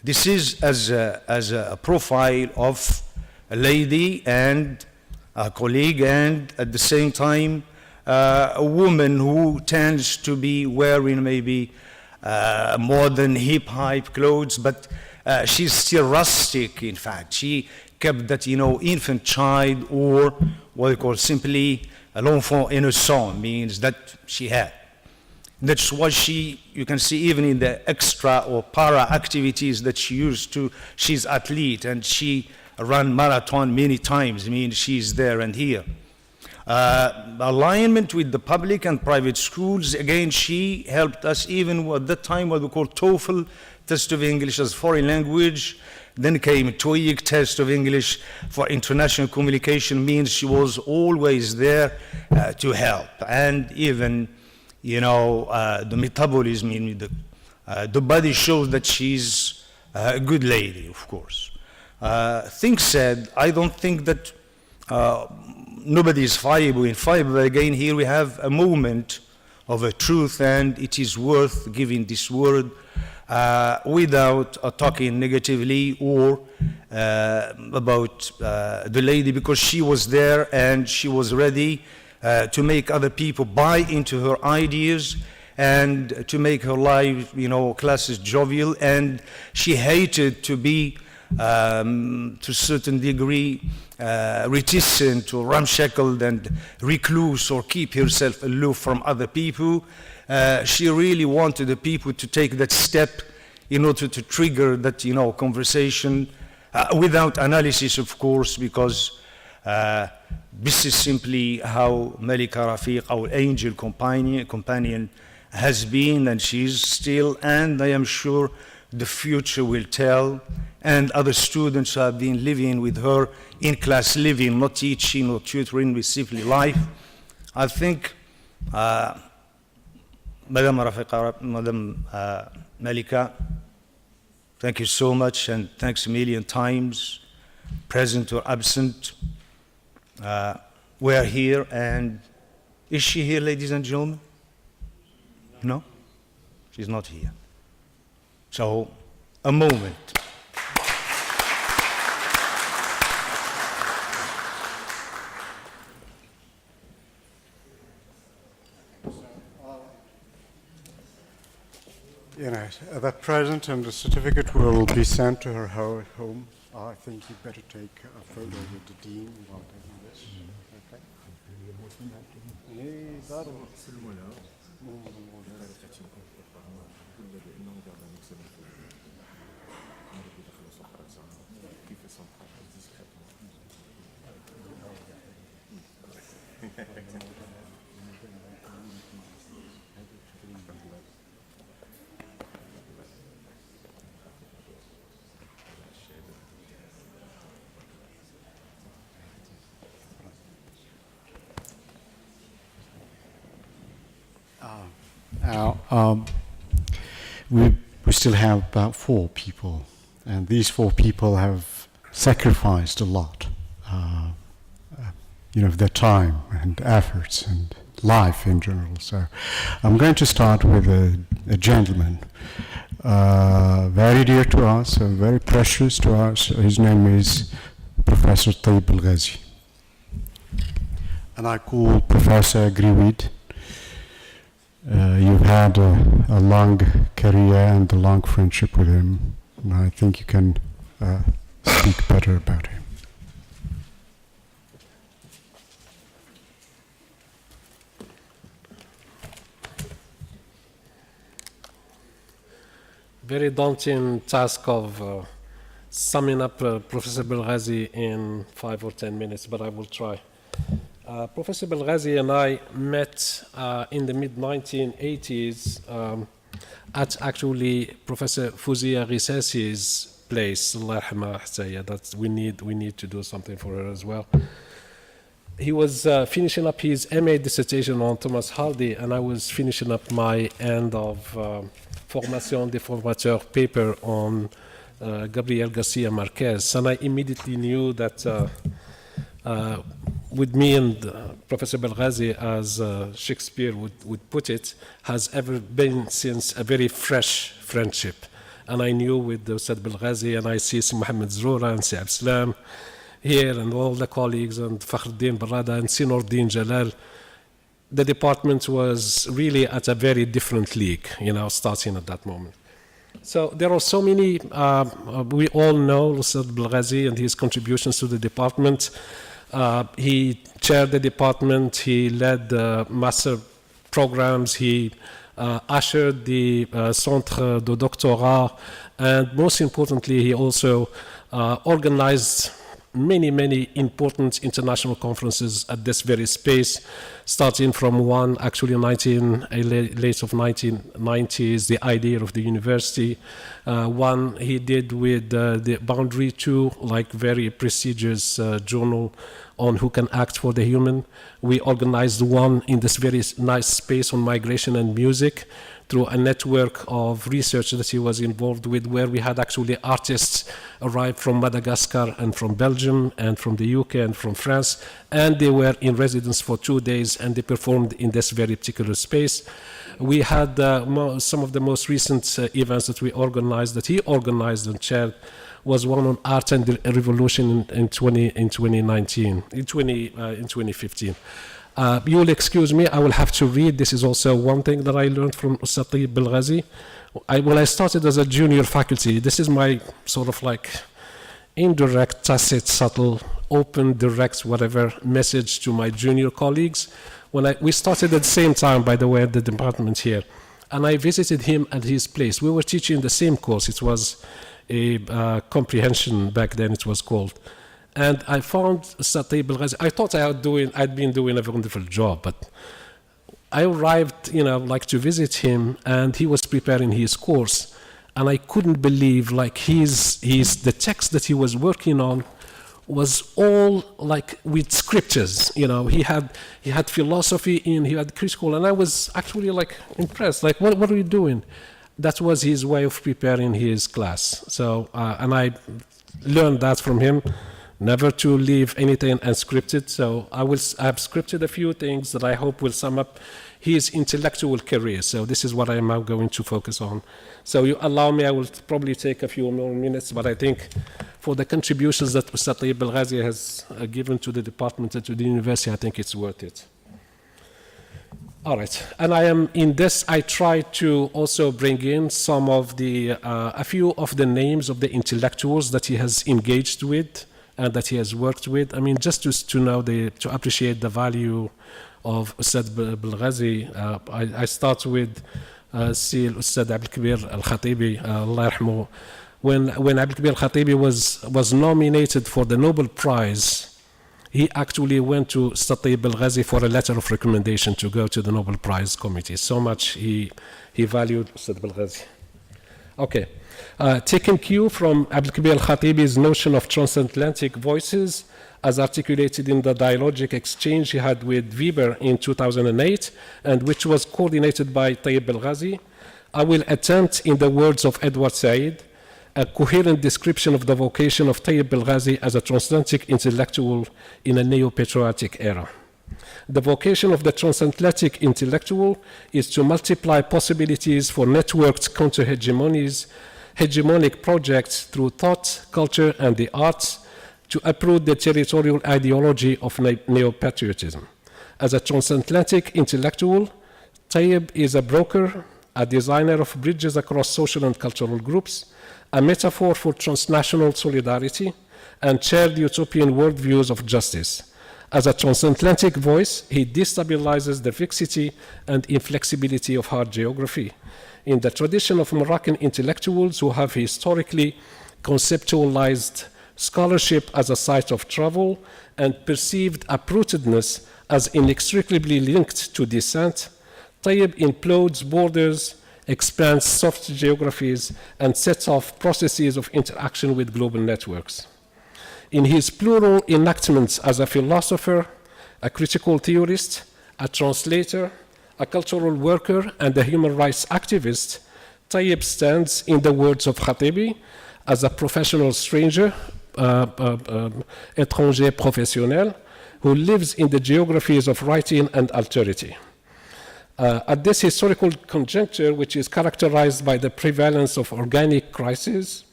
This is as a profile of a lady and a colleague, and at the same time a woman who tends to be wearing maybe modern hip-hop clothes, but she's still rustic. In fact, she kept that infant child, or what we call simply l'enfant innocent means that she had. That's what you can see even in the extra or para activities that she used to. She's athlete and she ran marathon many times, means she's there and here. Alignment with the public and private schools, again, she helped us even at that time what we call TOEFL, test of English as foreign language. Then came TOEIC test of English for international communication, means she was always there to help. And even, the metabolism in the body shows that she's a good lady, of course. Things said, I don't think that nobody is fiber in fiber. Again, here we have a moment of a truth, and it is worth giving this word without talking negatively or about the lady, because she was there and she was ready to make other people buy into her ideas and to make her life, classes jovial. And she hated to be, to a certain degree, reticent or ramshackled and recluse or keep herself aloof from other people. She really wanted the people to take that step in order to trigger that, conversation without analysis, of course, because this is simply how Malika Rafiq, our angel companion, has been, and she's still, and I am sure the future will tell. And other students who have been living with her in class living, not teaching or tutoring, with simply life. I think Madam Rafiqa, Madam Malika, thank you so much, and thanks a million times, present or absent. We're here, and is she here, ladies and gentlemen? No? She's not here. So, a moment. The present and the certificate will be sent to her home. I think you'd better take a photo with the dean while taking this. We still have about 4 people, and these 4 people have sacrificed a lot, of their time and efforts and life in general. So I'm going to start with a gentleman, very dear to us, very precious to us. His name is Professor Tayyib Al-Ghazi. And I call Professor agree with. You've had a long career and a long friendship with him, and I think you can speak better about him. Very daunting task of summing up Professor Belghazi in 5 or 10 minutes, but I will try. Professor Belghazi and I met in the mid-1980s at actually Professor Fouzia Rissasi's place. Allah yarhamah, that we need to do something for her as well. He was finishing up his MA dissertation on Thomas Hardy, and I was finishing up my end of Formation des Formateurs paper on Gabriel Garcia Marquez, and I immediately knew that with me and Professor Belghazi, as Shakespeare would put it, has ever been since a very fresh friendship. And I knew with Ustad Belghazi, and I see Mohammed Zroura and Abd Salam here, and all the colleagues, and Fakhruddin Barada and Sinordin Jalal, the department was really at a very different league, starting at that moment. So there are so many, we all know Ustad Belghazi and his contributions to the department. He chaired the department, he led the master programs, he ushered the Centre de Doctorat, and most importantly, he also organized many important international conferences at this very space, starting from one actually late of 1990s, the idea of the university. One he did with the Boundary 2, like very prestigious journal on who can act for the human. We organized one in this very nice space on migration and music through a network of research that he was involved with, where we had actually artists arrive from Madagascar and from Belgium and from the UK and from France, and they were in residence for 2 days and they performed in this very particular space. We had some of the most recent events that we organized, that he organized and chaired, was one on art and the revolution in 2015. You will excuse me, I will have to read. This is also one thing that I learned from Ustad Tayyib Belghazi. When I started as a junior faculty, this is my sort of like indirect, tacit, subtle, open, direct, whatever message to my junior colleagues. We started at the same time, by the way, at the department here, and I visited him at his place. We were teaching the same course. It was a comprehension back then, it was called. And I found Ustad Tayyib Belghazi. I thought I'd been doing a wonderful job, but I arrived, like to visit him, and he was preparing his course, and I couldn't believe, like, the text that he was working on was all like with scriptures. He had philosophy in, he had critical, and I was actually like impressed. Like, what are you doing? That was his way of preparing his class. So, and I learned that from him. Never to leave anything unscripted. So I've scripted a few things that I hope will sum up his intellectual career. So this is what I'm now going to focus on. So you allow me, I will probably take a few more minutes, but I think for the contributions that Ustad Tayyib Belghazi has given to the department and to the university, I think it's worth it. All right, and I try to also bring in some of a few of the names of the intellectuals that he has engaged with and that he has worked with. I mean, just to appreciate the value of Ustad Belghazi, I start with Ustad Abdelkabir Al-Khatibi, Allah yarhamu. When Abdelkabir Al-Khatibi was nominated for the Nobel Prize, he actually went to Ustad Tayyib Belghazi for a letter of recommendation to go to the Nobel Prize committee. So much he valued Ustad Belghazi. Okay. Taking cue from Abdelkabir Al-Khatibi's notion of transatlantic voices as articulated in the dialogic exchange he had with Weber in 2008, and which was coordinated by Tayyib Belghazi, I will attempt, in the words of Edward Said, a coherent description of the vocation of Tayyib Belghazi as a transatlantic intellectual in a neo-patriotic era. The vocation of the transatlantic intellectual is to multiply possibilities for networked hegemonic projects through thought, culture, and the arts to uproot the territorial ideology of neo-patriotism. As a transatlantic intellectual, Tayyib is a broker, a designer of bridges across social and cultural groups, a metaphor for transnational solidarity, and shared utopian worldviews of justice. As a transatlantic voice, he destabilizes the fixity and inflexibility of hard geography. In the tradition of Moroccan intellectuals who have historically conceptualized scholarship as a site of travel and perceived uprootedness as inextricably linked to descent, Tayyib implodes borders, expands soft geographies, and sets off processes of interaction with global networks. In his plural enactments as a philosopher, a critical theorist, a translator, a cultural worker, and a human rights activist, Tayyib stands, in the words of Khatibi, as a professional stranger, étranger professionnel, who lives in the geographies of writing and alterity. At this historical conjuncture, which is characterized by the prevalence of organic crises,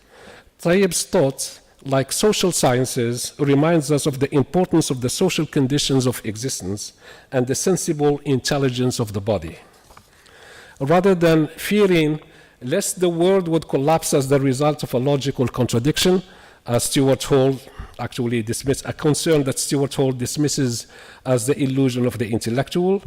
Tayyib's thought, like social sciences, reminds us of the importance of the social conditions of existence and the sensible intelligence of the body. Rather than fearing lest the world would collapse as the result of a logical contradiction, as Stuart Hall actually dismiss a concern that Stuart Hall dismisses as the illusion of the intellectual.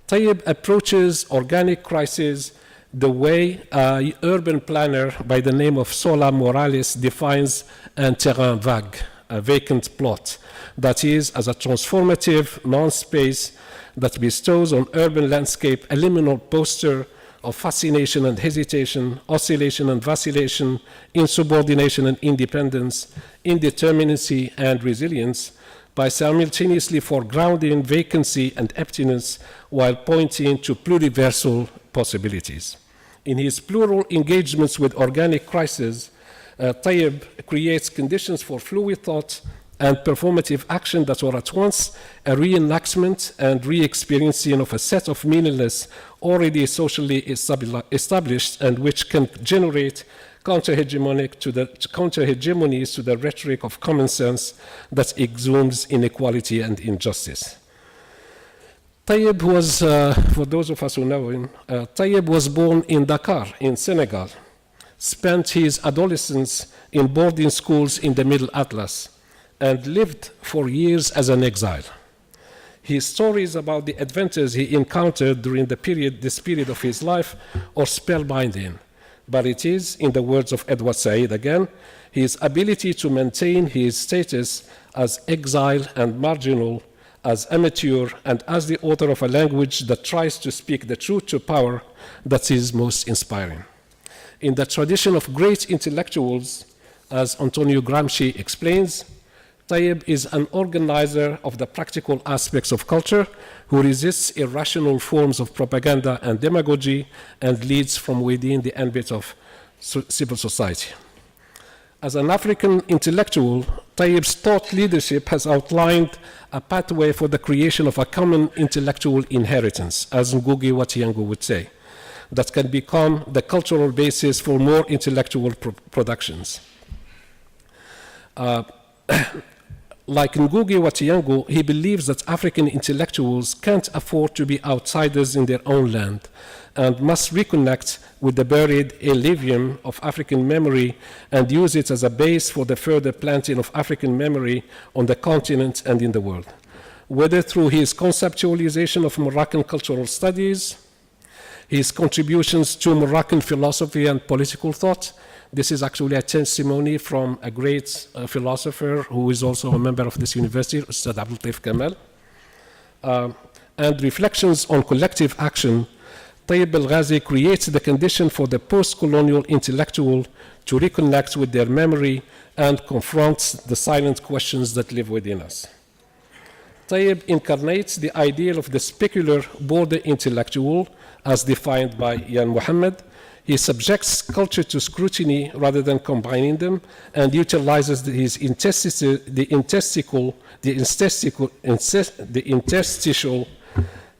Tayyib approaches organic crisis the way an urban planner by the name of Sola Morales defines un terrain vague, a vacant plot, that is, as a transformative non-space that bestows on urban landscape a liminal poster of fascination and hesitation, oscillation and vacillation, insubordination and independence, indeterminacy and resilience, by simultaneously foregrounding vacancy and emptiness while pointing to pluriversal possibilities. In his plural engagements with organic crisis, Tayyib creates conditions for fluid thought and performative action that were at once a reenactment and re-experiencing of a set of meaningless, already socially established, and which can generate counter-hegemonies to the rhetoric of common sense that exhumes inequality and injustice. Tayyib was, for those of us who know him, Tayyib was born in Dakar, in Senegal, spent his adolescence in boarding schools in the Middle Atlas, and lived for years as an exile. His stories about the adventures he encountered during this period of his life are spellbinding, but it is, in the words of Edward Said again, his ability to maintain his status as exile and marginal, as amateur, and as the author of a language that tries to speak the truth to power that is most inspiring. In the tradition of great intellectuals, as Antonio Gramsci explains, Tayyib is an organizer of the practical aspects of culture who resists irrational forms of propaganda and demagogy and leads from within the ambit of civil society. As an African intellectual, Tayyib's thought leadership has outlined a pathway for the creation of a common intellectual inheritance, as Ngugi wa Thiong'o would say, that can become the cultural basis for more intellectual productions. Like Ngugi wa Thiong'o, he believes that African intellectuals can't afford to be outsiders in their own land and must reconnect with the buried alluvium of African memory and use it as a base for the further planting of African memory on the continent and in the world. Whether through his conceptualization of Moroccan cultural studies, his contributions to Moroccan philosophy and political thought. This is actually a testimony from a great philosopher who is also a member of this university, Ustad Abdul Latif Kamal. And reflections on collective action, Tayyib al-Ghazi creates the condition for the post-colonial intellectual to reconnect with their memory and confront the silent questions that live within us. Tayyib incarnates the ideal of the specular border intellectual as defined by Jan Muhammad. He subjects culture to scrutiny rather than combining them and utilizes his interstitial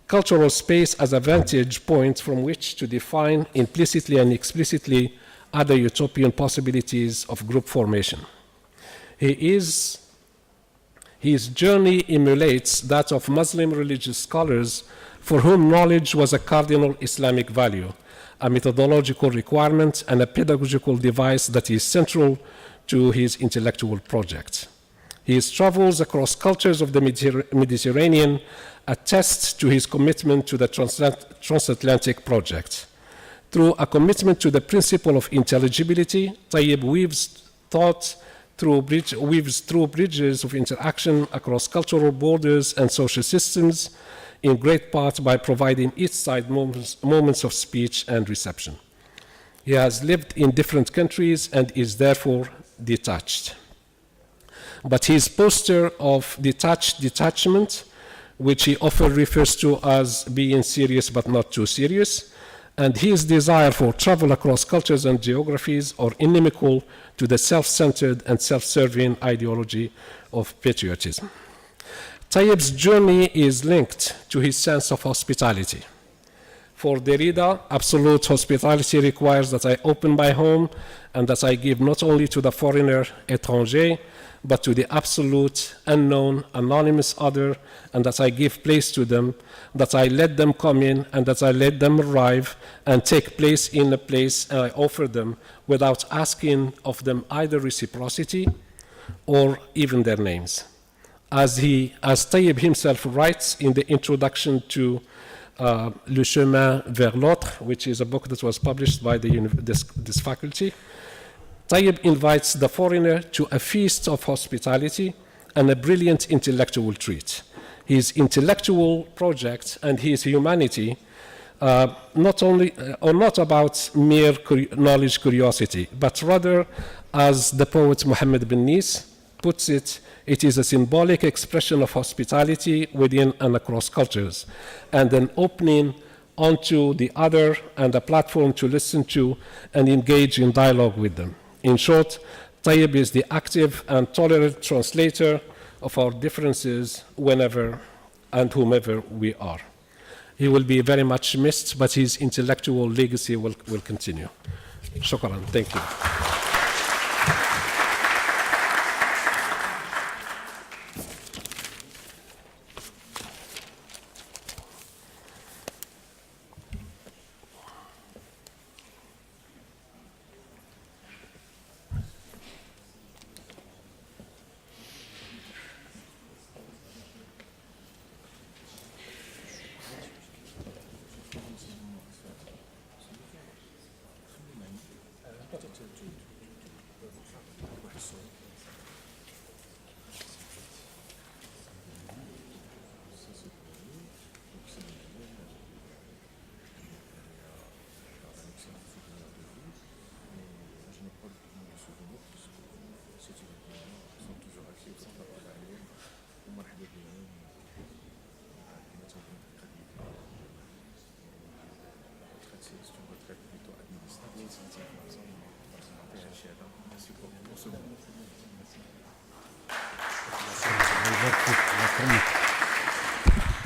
cultural space as a vantage point from which to define implicitly and explicitly other utopian possibilities of group formation. His journey emulates that of Muslim religious scholars for whom knowledge was a cardinal Islamic value, a methodological requirement, and a pedagogical device that is central to his intellectual project. His travels across cultures of the Mediterranean attest to his commitment to the transatlantic project. Through a commitment to the principle of intelligibility, Tayyib weaves thought through bridges of interaction across cultural borders and social systems, in great part by providing each side moments of speech and reception. He has lived in different countries and is therefore detached. But his poster of detachment, which he often refers to as being serious but not too serious, and his desire for travel across cultures and geographies are inimical to the self-centered and self-serving ideology of patriotism. Tayyib's journey is linked to his sense of hospitality. For Derrida, absolute hospitality requires that I open my home and that I give not only to the foreigner étranger, but to the absolute, unknown, anonymous other, and that I give place to them, that I let them come in, and that I let them arrive and take place in a place I offer them without asking of them either reciprocity or even their names. As Tayyib himself writes in the introduction to Le Chemin vers l'Autre, which is a book that was published by this faculty, Tayyib invites the foreigner to a feast of hospitality and a brilliant intellectual treat. His intellectual project and his humanity not about mere knowledge curiosity, but rather, as the poet Muhammad bin Nis puts it, it is a symbolic expression of hospitality within and across cultures, and an opening onto the other and a platform to listen to and engage in dialogue with them. In short, Tayyib is the active and tolerant translator of our differences whenever and whomever we are. He will be very much missed, but his intellectual legacy will continue. Shukran. Thank you.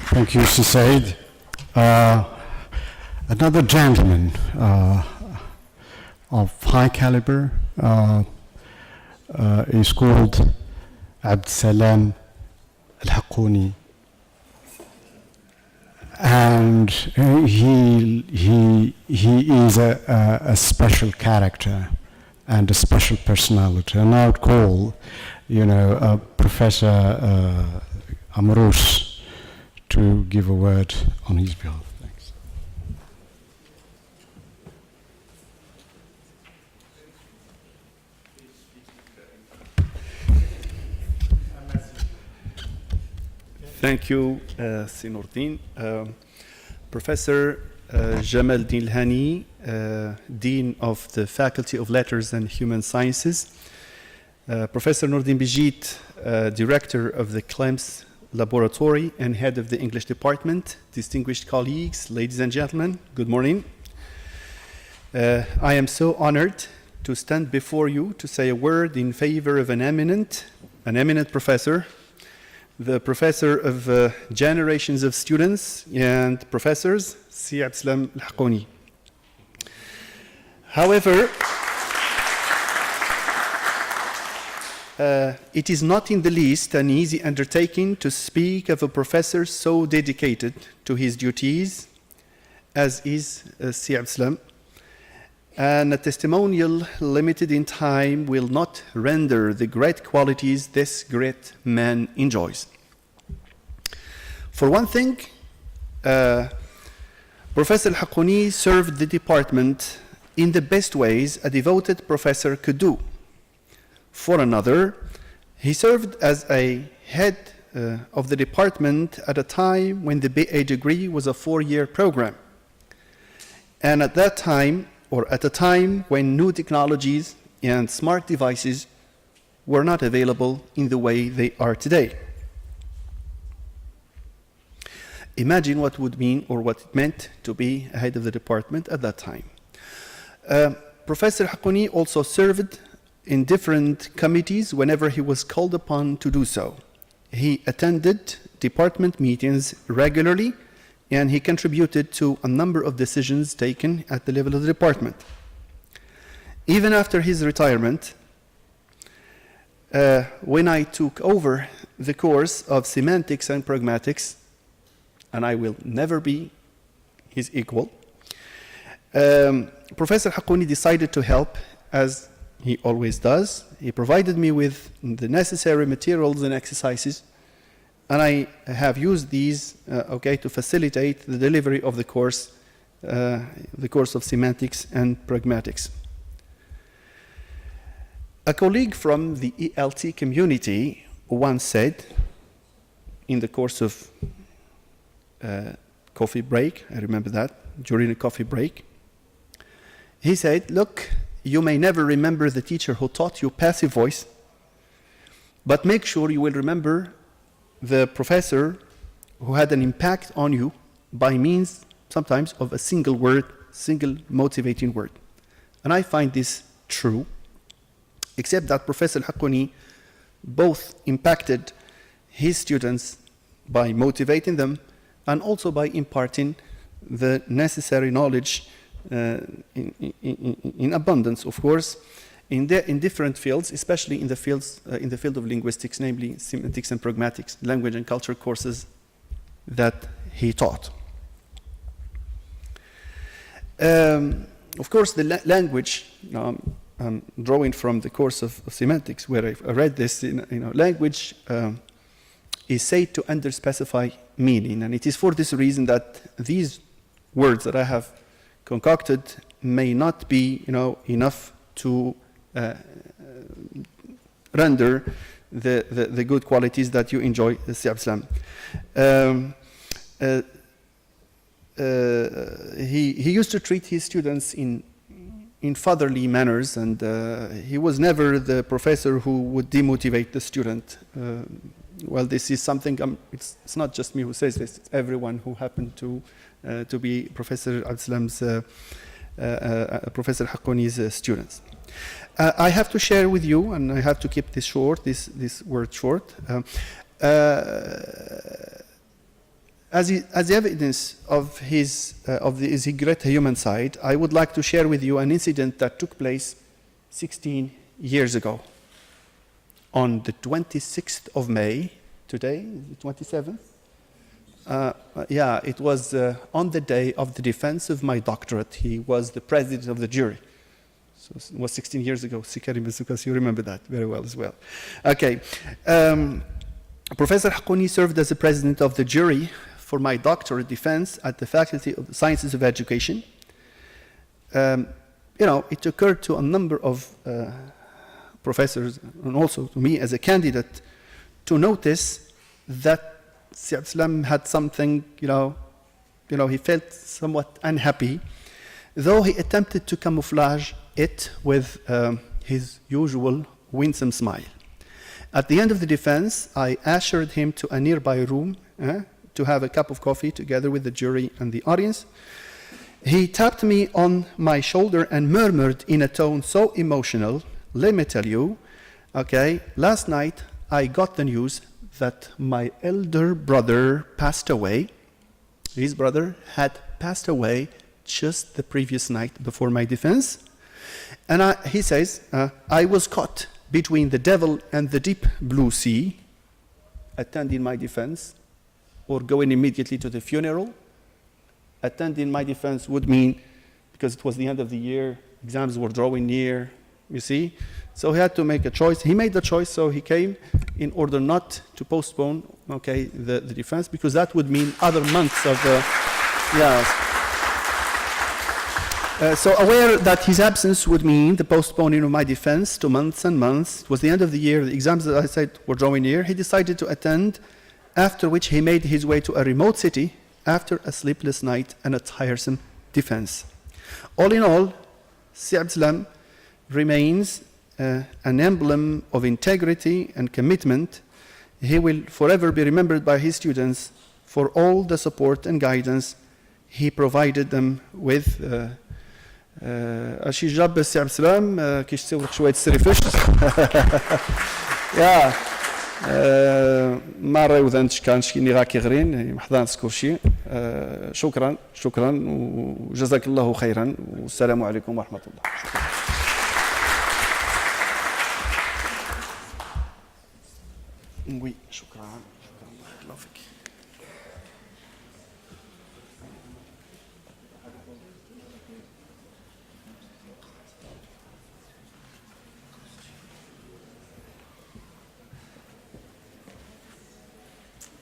Thank you, Said. Another gentleman of high caliber is called Abdsalam Al-Haqquni, and he is a special character and a special personality. And I would call, Professor Amrous to give a word on his behalf. Thanks. Thank you, Sinordin. Professor Jamal Din Hani, Dean of the Faculty of Letters and Human Sciences. Professor Nordin Bijit, Director of the CLEMS Laboratory and Head of the English Department. Distinguished colleagues, ladies and gentlemen, good morning. I am so honored to stand before you to say a word in favor of an eminent professor, the professor of generations of students and professors, Si Abdsalam Al-Haqquni. However, it is not in the least an easy undertaking to speak of a professor so dedicated to his duties as is Si Abdsalam, and a testimonial limited in time will not render the great qualities this great man enjoys. For one thing, Professor Al-Haqquni served the department in the best ways a devoted professor could do. For another, he served as a head of the department at a time when the BA degree was a 4-year program. And at that time, or at a time when new technologies and smart devices were not available in the way they are today. Imagine what would mean or what it meant to be head of the department at that time. Professor Haqquni also served in different committees whenever he was called upon to do so. He attended department meetings regularly, and he contributed to a number of decisions taken at the level of the department. Even after his retirement, when I took over the course of semantics and pragmatics, and I will never be his equal, Professor Haqquni decided to help as he always does. He provided me with the necessary materials and exercises, and I have used these to facilitate the delivery of the course of semantics and pragmatics. A colleague from the ELT community once said, in the course of coffee break, I remember that, during a coffee break, he said, look, you may never remember the teacher who taught you passive voice, but make sure you will remember the professor who had an impact on you by means sometimes of a single word, single motivating word. And I find this true, except that Professor Haqqani both impacted his students by motivating them and also by imparting the necessary knowledge in abundance, of course, in different fields, especially in the field of linguistics, namely semantics and pragmatics, language and culture courses that he taught. Of course, the language, I'm drawing from the course of semantics where I read this, language is said to underspecify meaning, and it is for this reason that these words that I have concocted may not be, enough to render the good qualities that you enjoy, Si Abdeslam. He used to treat his students in fatherly manners, and he was never the professor who would demotivate the student. Well, this is something, it's not just me who says this, it's everyone who happened to be Professor Abdeslam's, Professor Haqqani's students. I have to share with you, and I have to keep this short, this word short. As evidence of his great human side, I would like to share with you an incident that took place 16 years ago. On the 26th of May, today, the 27th? It was on the day of the defense of my doctorate. He was the president of the jury. So it was 16 years ago. Sikari Masukas, you remember that very well as well. Okay. Professor Haqqani served as the president of the jury for my doctorate defense at the Faculty of the Sciences of Education. It occurred to a number of professors, and also to me as a candidate, to notice that Si Abdeslam had something, he felt somewhat unhappy, though he attempted to camouflage it with his usual winsome smile. At the end of the defense, I ushered him to a nearby room to have a cup of coffee together with the jury and the audience. He tapped me on my shoulder and murmured in a tone so emotional, let me tell you, last night I got the news that my elder brother passed away. His brother had passed away just the previous night before my defense. And he says, I was caught between the devil and the deep blue sea, attending my defense, or going immediately to the funeral. Attending my defense would mean, because it was the end of the year, exams were drawing near, you see. So he had to make a choice. He made the choice, so he came in order not to postpone, the defense, because that would mean other months of, so aware that his absence would mean the postponing of my defense to months and months. It was the end of the year. The exams that I said were drawing near. He decided to attend, after which he made his way to a remote city after a sleepless night and a tiresome defense. All in all, Si Abdeslam remains an emblem of integrity and commitment. He will forever be remembered by his students for all the support and guidance he provided them with. أشي جاب سي عبد السلام كيش تسوي لك شوية سريفش يا ما رأي وذنش كان شكيني غاكي غرين محضان سكوشي شكرا وجزاك الله خيرا والسلام عليكم ورحمة الله. Oui, شكرا. الله فيك.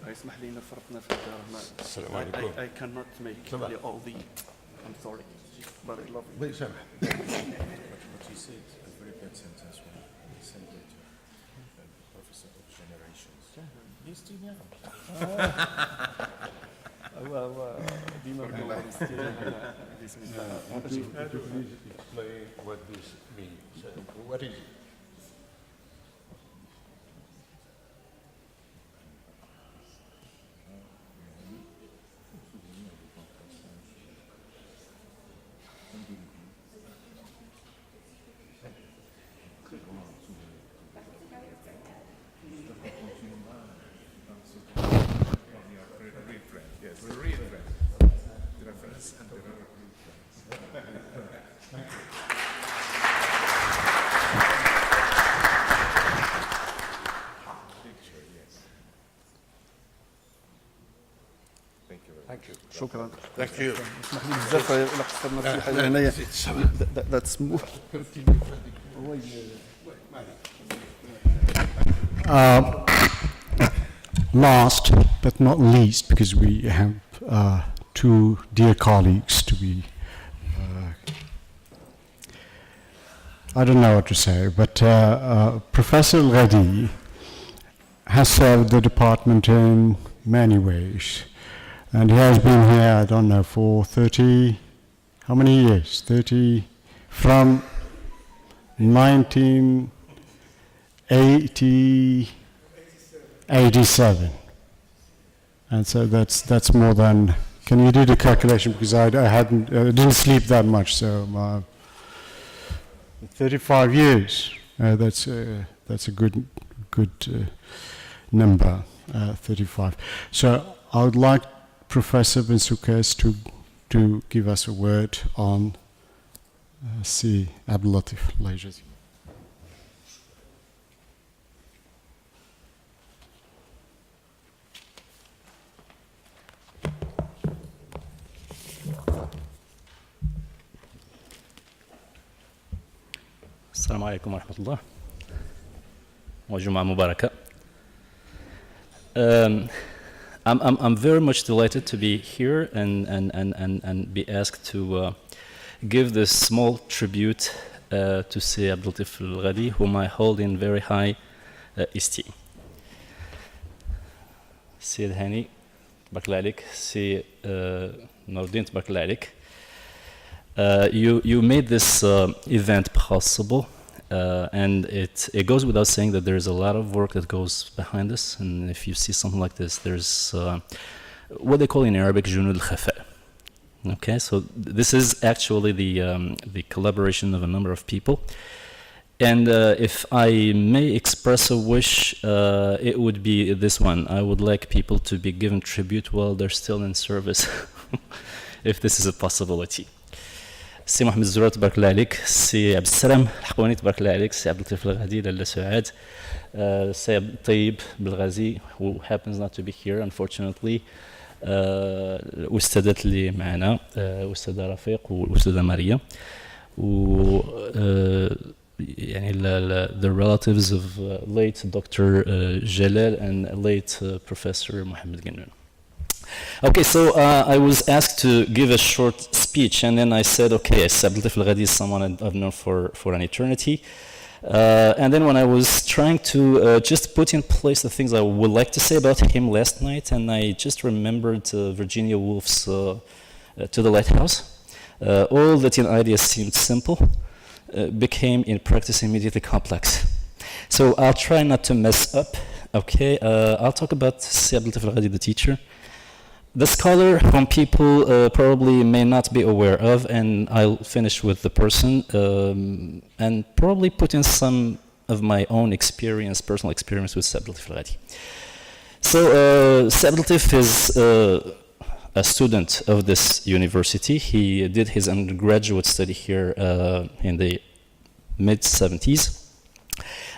I cannot make all the. I'm sorry, but I love it. What you said, a very bad sentence when you celebrate Professor of generations. He's too young. How do you explain what this means? What is it? شكرا. Thank you. اسمح لي بزاف إلا قصرنا في حاجة هنايا. That's smooth. Last but not least, because we have two dear colleagues to be, I don't know what to say, but Professor Ghadi has served the department in many ways. And he has been here, I don't know, for 30, how many years? 30, from 1987. And so that's more than, can you do the calculation? Because I didn't sleep that much, so 35 years. That's a good number, 35. So I would like Professor Ben Soukes to give us a word on Si Abdelatif. Allah يجزيك. السلام عليكم ورحمة الله وجمعة مباركة. I'm very much delighted to be here and be asked to give this small tribute to Si Abdelatif Al-Ghadi, whom I hold in very high esteem. Sayyid Hani, تبارك الله عليك. Si Nordin, تبارك الله عليك. You made this event possible, and it goes without saying that there is a lot of work that goes behind this. And if you see something like this, there's what they call in Arabic junud al-khafa. Okay, so this is actually the collaboration of a number of people. And if I may express a wish, it would be this one. I would like people to be given tribute while they're still in service, if this is a possibility. سي محمد الزرار تبارك الله عليك. سي عبد السلام الحقوني تبارك الله عليك. سي عبد اللطيف الغادي لاله سعاد. سي عبد الطيب بالغازي, who happens not to be here unfortunately. الأستاذات اللي معنا, الأستاذة رفيق والأستاذة ماريا, و يعني the relatives of late Dr. GLL and late Professor Mohammed Genoun. Okay, so I was asked to give a short speech, and then I said, okay, Abdelatif Al-Ghadi is someone I've known for an eternity. And then when I was trying to just put in place the things I would like to say about him last night, and I just remembered Virginia Woolf's To the Lighthouse, all that in ideas seemed simple became in practice immediately complex. So I'll try not to mess up, okay? I'll talk about Si Abdelatif Al-Ghadi, the teacher. The scholar whom people probably may not be aware of, and I'll finish with the person and probably put in some of my own experience, personal experience with Si Abdelatif Al-Ghadi. So Si Abdelatif is a student of this university. He did his undergraduate study here in the mid-70s.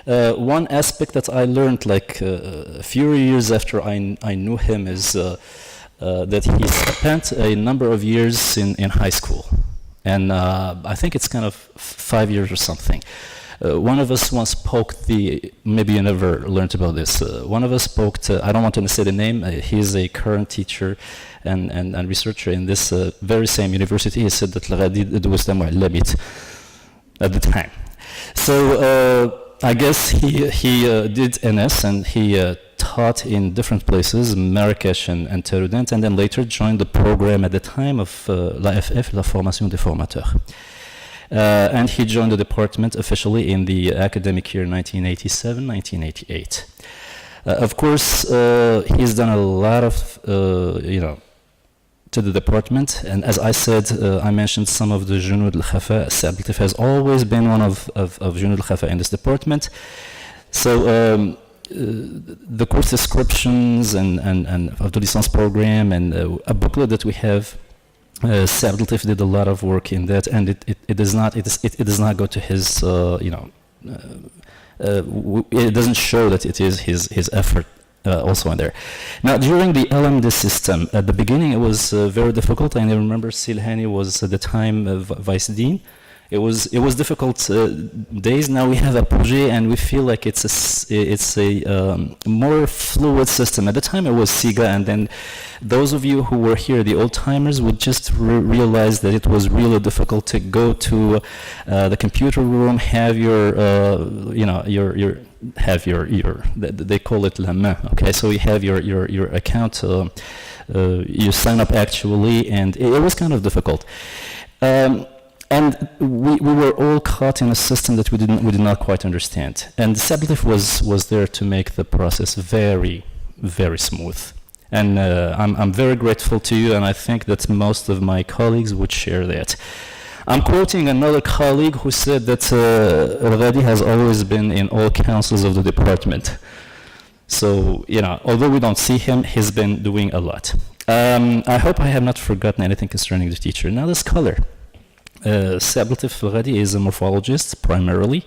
One aspect that I learned like a few years after I knew him is that he spent a number of years in high school, and I think it's kind of 5 years or something. One of us once poked maybe you never learned about this. One of us poked, I don't want to say the name, he's a current teacher and researcher in this very same university. He said that الغدي دوزتها معلمت at the time. So I guess he did NS and he taught in different places, Marrakech and Terudat, and then later joined the program at the time of l'AFF, la formation des formateurs. And he joined the department officially in the academic year 1987-1988. Of course, he's done a lot of, to the department, and as I said, I mentioned some of the Junud al-Khafa. Sablatif has always been one of Junud al-Khafa in this department. So the course descriptions and of the licence program and a booklet that we have, Sablatif did a lot of work in that, and it does not go to his it doesn't show that it is his effort also in there. Now, during the LMD system, at the beginning it was very difficult. I remember Silhani was at the time Vice Dean. It was difficult days. Now we have a project, and we feel like it's a more fluid system. At the time it was SIGA, and then those of you who were here, the old timers, would just realize that it was really difficult to go to the computer room, have your they call it la main. Okay, so you have your account, you sign up actually, and it was kind of difficult. And we were all caught in a system that we did not quite understand. And Sablatif was there to make the process very, very smooth. And I'm very grateful to you, and I think that most of my colleagues would share that. I'm quoting another colleague who said that Ghadi has always been in all councils of the department. So, although we don't see him, he's been doing a lot. I hope I have not forgotten anything concerning the teacher. Now the scholar. Sablatif Ghadi is a morphologist primarily.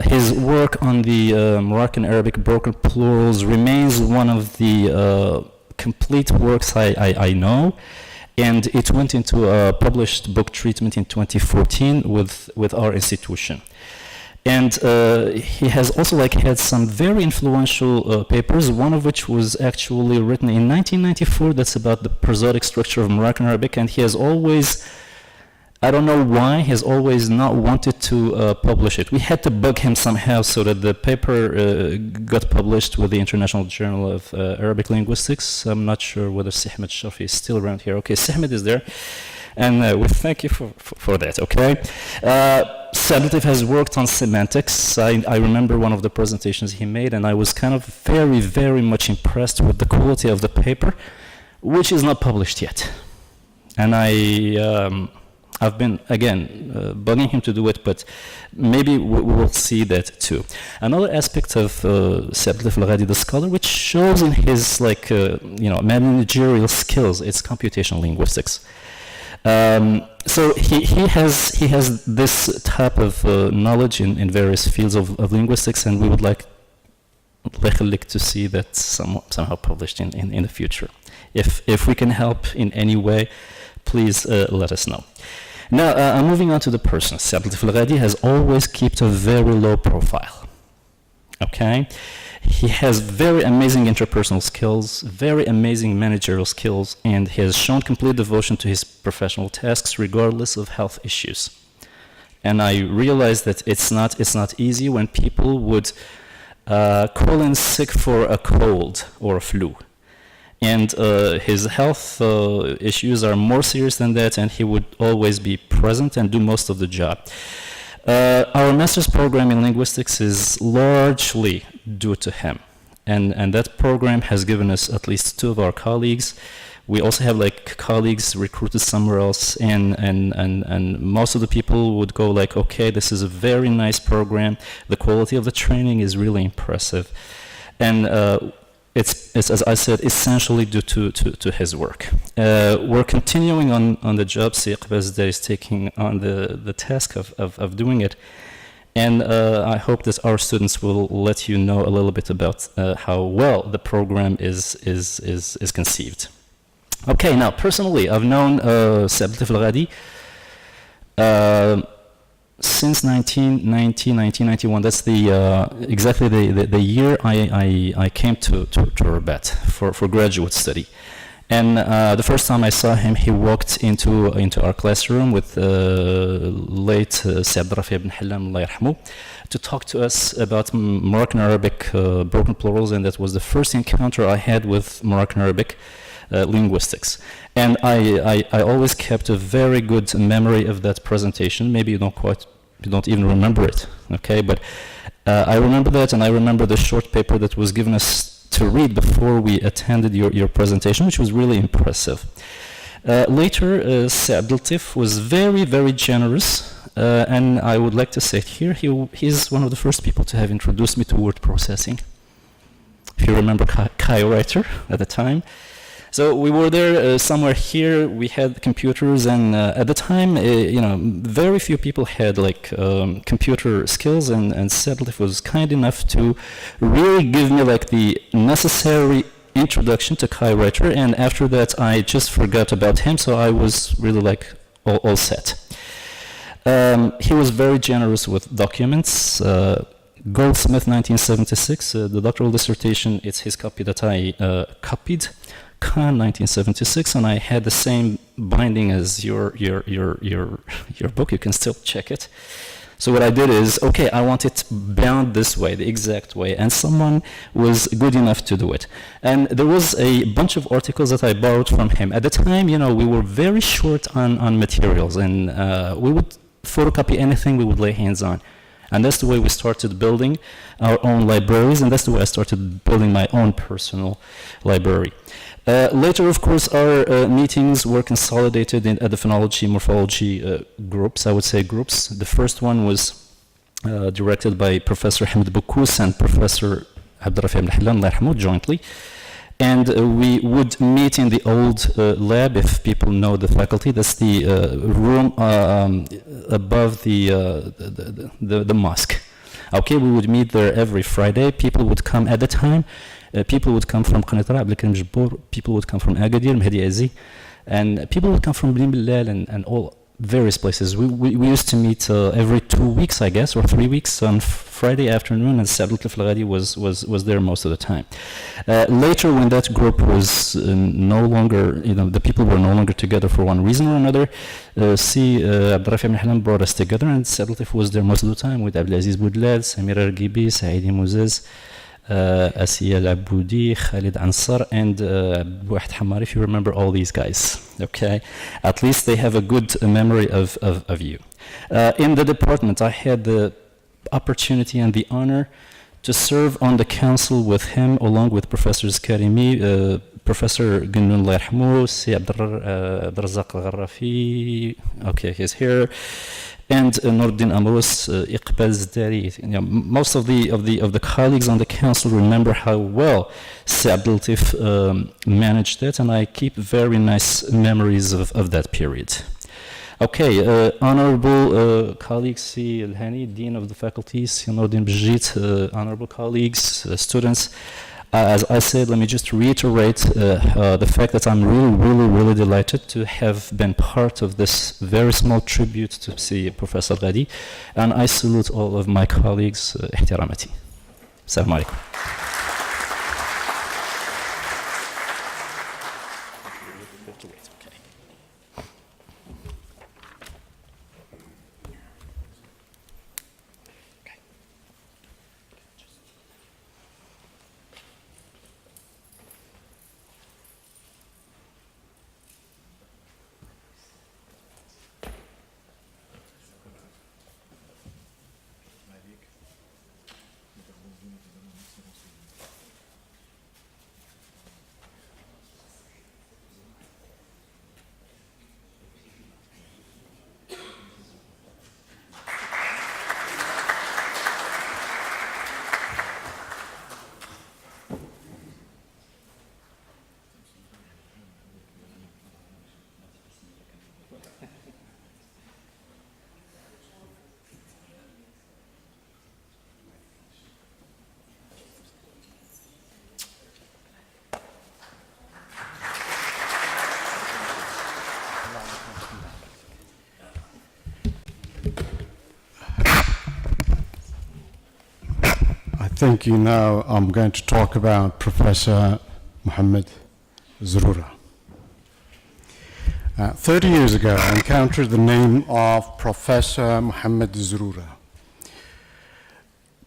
His work on the Moroccan Arabic broken plurals remains one of the complete works I know, and it went into a published book treatment in 2014 with our institution. And he has also had some very influential papers, one of which was actually written in 1994, that's about the prosodic structure of Moroccan Arabic, and he has always, I don't know why, he's always not wanted to publish it. We had to bug him somehow so that the paper got published with the International Journal of Arabic Linguistics. I'm not sure whether Sihmed Shafi is still around here. Okay, Sihmed is there, and we thank you for that, okay? Sablatif has worked on semantics. I remember one of the presentations he made, and I was kind of very, very much impressed with the quality of the paper, which is not published yet. And I've been, again, bugging him to do it, but maybe we will see that too. Another aspect of Sablatif Ghadi, the scholar, which shows in his managerial skills, it's computational linguistics. So he has this type of knowledge in various fields of linguistics, and we would like to see that somehow published in the future. If we can help in any way, please let us know. Now, moving on to the person. Sablatif Ghadi has always kept a very low profile. Okay? He has very amazing interpersonal skills, very amazing managerial skills, and he has shown complete devotion to his professional tasks regardless of health issues. And I realize that it's not easy when people would call in sick for a cold or a flu. And his health issues are more serious than that, and he would always be present and do most of the job. Our master's program in linguistics is largely due to him, and that program has given us at least 2 of our colleagues. We also have colleagues recruited somewhere else, and most of the people would go okay, this is a very nice program. The quality of the training is really impressive, and it's, as I said, essentially due to his work. We're continuing on the job. Seyq Bazda is taking on the task of doing it. And I hope that our students will let you know a little bit about how well the program is conceived. Okay, now personally, I've known Sablatif Ghadi since 1990, 1991, that's the exactly the year I came to Rabat for graduate study. And the first time I saw him, he walked into our classroom with late Saad Rafi ibn Hallam, Allah yarhamu, to talk to us about Moroccan Arabic broken plurals, and that was the first encounter I had with Moroccan Arabic linguistics. And I always kept a very good memory of that presentation. Maybe you don't even remember it, okay? But I remember that, and I remember the short paper that was given us to read before we attended your presentation, which was really impressive. Later, Saad Latif was very, very generous, and I would like to say it here, he's one of the first people to have introduced me to word processing. If you remember Kai Writer at the time. So we were there somewhere here, we had computers, and at the time, very few people had like computer skills, and Saad Latif was kind enough to really give me like the necessary introduction to Kai Writer, and after that I just forgot about him, so I was really like all set. He was very generous with documents. Goldsmith 1976, the doctoral dissertation, it's his copy that I copied. Khan 1976, and I had the same binding as your book. You can still check it. So what I did is, okay, I want it bound this way, the exact way, and someone was good enough to do it. And there was a bunch of articles that I borrowed from him. At the time, we were very short on materials, and we would photocopy anything we would lay hands on. And that's the way we started building our own libraries, and that's the way I started building my own personal library. Later, of course, our meetings were consolidated at the phonology, morphology groups, I would say groups. The first one was directed by Professor Hamid Boukous and Professor Abdurrafi ibn Hallam, Allah yarhamu, jointly. And we would meet in the old lab, if people know the faculty. That's the room above the mosque. Okay, we would meet there every Friday. People would come at the time. People would come from Qanitara, Abdelkarim Jabbour. People would come from Agadir, Mehdi Azi. And people would come from Bni Bilal and all various places. We used to meet every 2 weeks, I guess, or 3 weeks on Friday afternoon, and Saad Latif Al-Ghadi was there most of the time. Later, when that group was no longer, the people were no longer together for one reason or another, Abdurrafi ibn Hallam brought us together, and Saad Latif was there most of the time with Abdelaziz Boudlal, Samir Argibi, Saïdi Mouzez, Asiya Al-Aboudi, Khalid Ansar, and Wahid Hamari, if you remember all these guys, okay? At least they have a good memory of you. In the department, I had the opportunity and the honor to serve on the council with him, along with Professors Karimi, Professor Gnoun, Allah yarhamu, Si Abdrazaq Al-Gharrafi, okay, he's here, and Noordin Amrous, Iqbal Zdari. Most of the colleagues on the council remember how well Saad Latif managed it, and I keep very nice memories of that period. Okay, honorable colleagues, Si Al-Hani, Dean of the Faculty, Si Noordin Bjit, honorable colleagues, students. As I said, let me just reiterate the fact that I'm really delighted to have been part of this very small tribute to see Professor Ghadi, and I salute all of my colleagues. Ihtiramati. Assalamu alaikum. Thank you. Now I'm going to talk about Professor Mohammed Zroura. 30 years ago, I encountered the name of Professor Mohammed Zroura.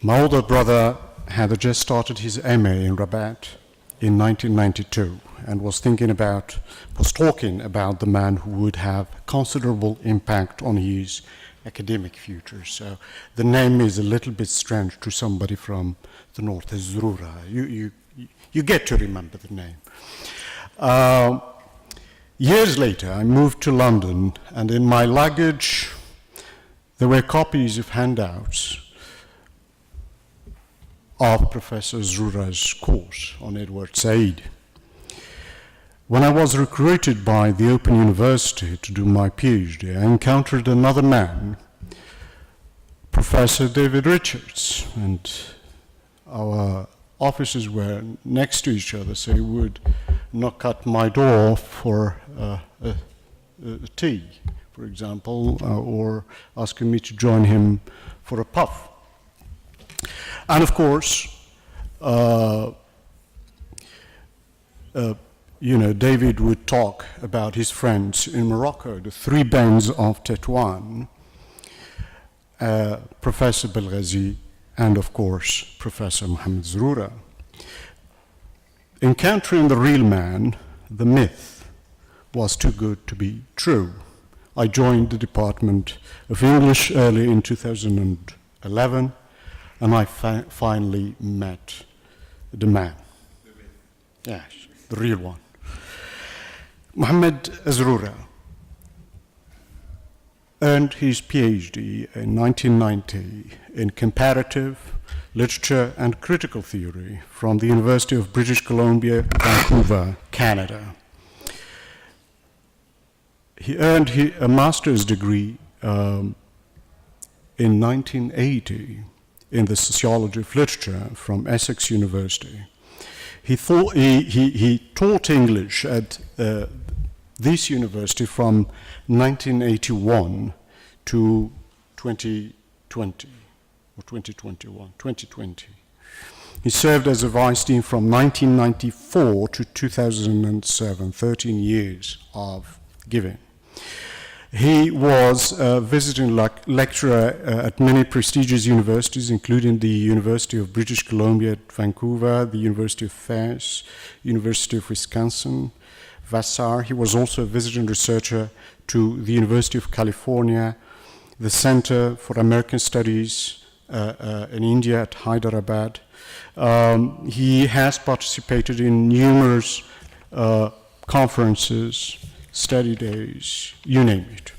My older brother had just started his MA in Rabat in 1992 and was talking about the man who would have considerable impact on his academic future. So the name is a little bit strange to somebody from the north, Zroura. You get to remember the name. Years later, I moved to London, and in my luggage, there were copies of handouts of Professor Zroura's course on Edward Said. When I was recruited by the Open University to do my PhD, I encountered another man, Professor David Richards, and our offices were next to each other, so he would knock at my door for a tea, for example, or asking me to join him for a puff. And of course, David would talk about his friends in Morocco, the three bands of Tétouan, Professor Belghazi, and of course, Professor Mohammed Zroura. Encountering the real man, the myth, was too good to be true. I joined the Department of English early in 2011, and I finally met the man. Yes, the real one. Mohammed Zroura earned his PhD in 1990 in comparative literature and critical theory from the University of British Columbia, Vancouver, Canada. He earned a master's degree in 1980 in the sociology of literature from Essex University. He taught English at this university from 1981 to 2020, or 2020. He served as a vice dean from 1994 to 2007, 13 years of giving. He was a visiting lecturer at many prestigious universities, including the University of British Columbia at Vancouver, the University of Fez, University of Wisconsin, Vassar. He was also a visiting researcher to the University of California, the Center for American Studies in India at Hyderabad. He has participated in numerous conferences, study days, you name it.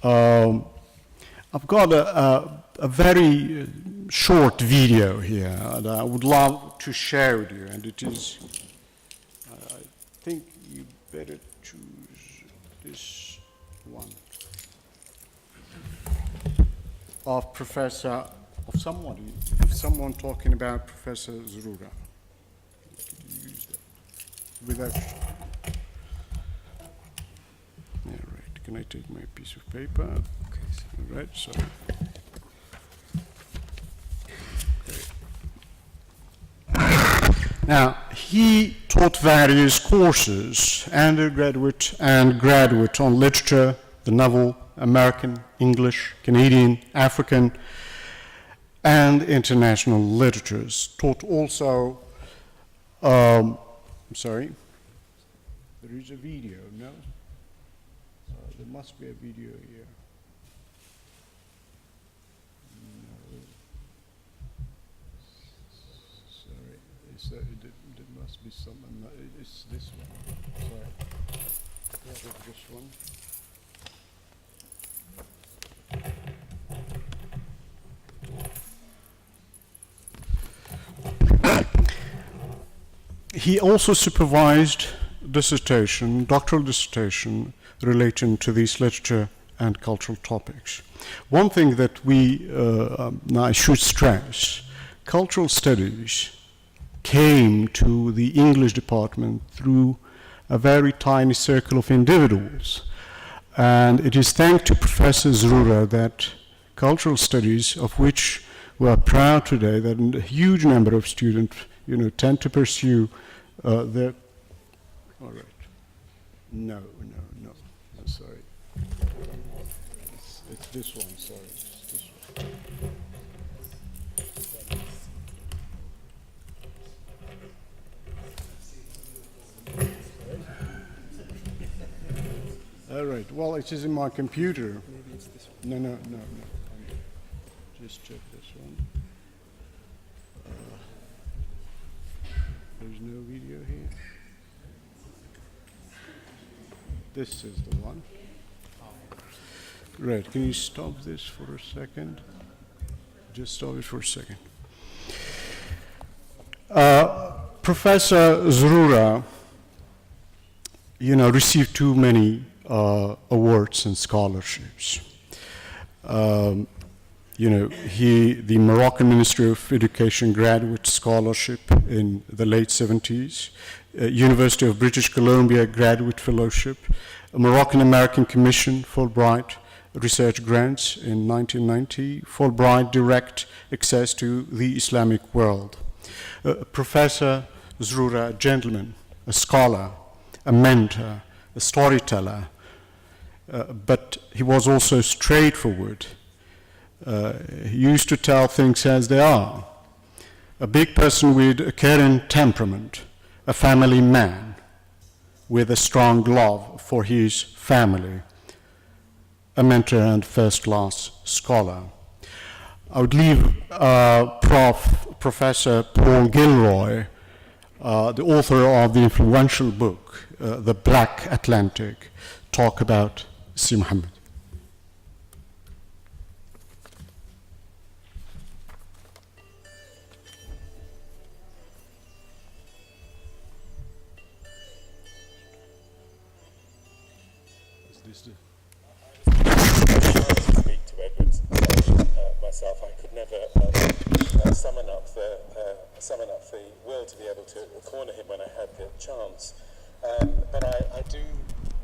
I've got a very short video here that I would love to share with you, and it is, I think you better choose this one, of someone talking about Professor Zroura. Use that without. Can I take my piece of paper? Okay. All right, so. Okay. Now, he taught various courses, undergraduate and graduate, on literature, the novel, American, English, Canadian, African, and international literatures. Taught also, I'm sorry, there is a video, no? There must be a video here. No. Sorry, there must be some. It's this one. Sorry, this one. He also supervised doctoral dissertation relating to these literature and cultural topics. One thing that I should stress, cultural studies came to the English department through a very tiny circle of individuals. And it is thanks to Professor Zroura that cultural studies, of which we are proud today that a huge number of students, tend to pursue their. All right. No, I'm sorry. It's this one. Sorry, it's this one. All right. Well, it is in my computer. Maybe it's this one. No. Just check this one. There's no video here. This is the one. Right. Can you stop this for a second? Just stop it for a second. Professor Zroura, received too many awards and scholarships. The Moroccan Ministry of Education Graduate Scholarship in the late 70s, University of British Columbia Graduate Fellowship, a Moroccan American Commission Fulbright Research Grants in 1990, Fulbright Direct Access to the Islamic World. Professor Zroura, a gentleman, a scholar, a mentor, a storyteller, but he was also straightforward. He used to tell things as they are. A big person with a caring temperament, a family man with a strong love for his family, a mentor and first-class scholar. I would leave Professor Paul Gilroy, the author of the influential book, The Black Atlantic, talk about Si Muhammad. Speak to Edward myself. I could never summon up the will to be able to corner him when I had the chance. But I do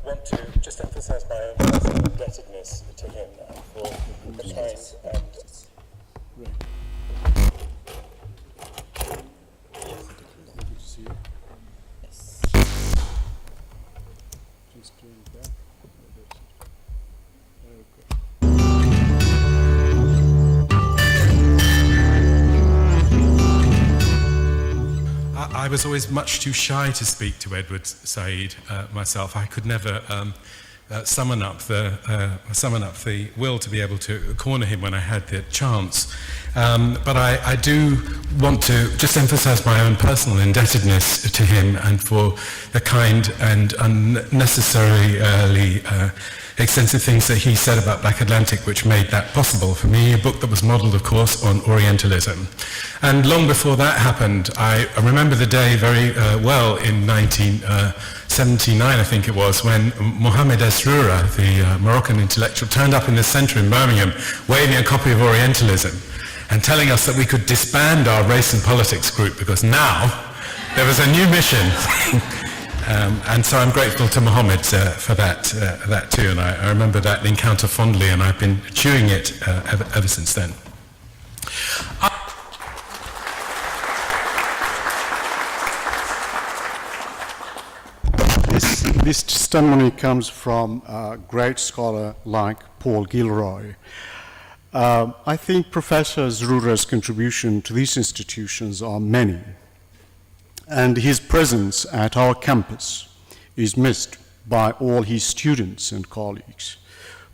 want to just emphasise my own personal indebtedness to him for the kind and. I was always much too shy to speak to Edward Said myself. I could never summon up the will to be able to corner him when I had the chance. But I do want to just emphasise my own personal indebtedness to him and for the kind and unnecessarily extensive things that he said about Black Atlantic, which made that possible for me, a book that was modelled, of course, on Orientalism. And long before that happened, I remember the day very well in 1979, I think it was, when Mohamed Zroura, the Moroccan intellectual, turned up in the centre in Birmingham waving a copy of Orientalism and telling us that we could disband our race and politics group because now there was a new mission. And so I'm grateful to Mohammed for that too, and I remember that encounter fondly, and I've been chewing it ever since then. This testimony comes from a great scholar like Paul Gilroy. I think Professor Zroura's contribution to these institutions are many, and his presence at our campus is missed by all his students and colleagues.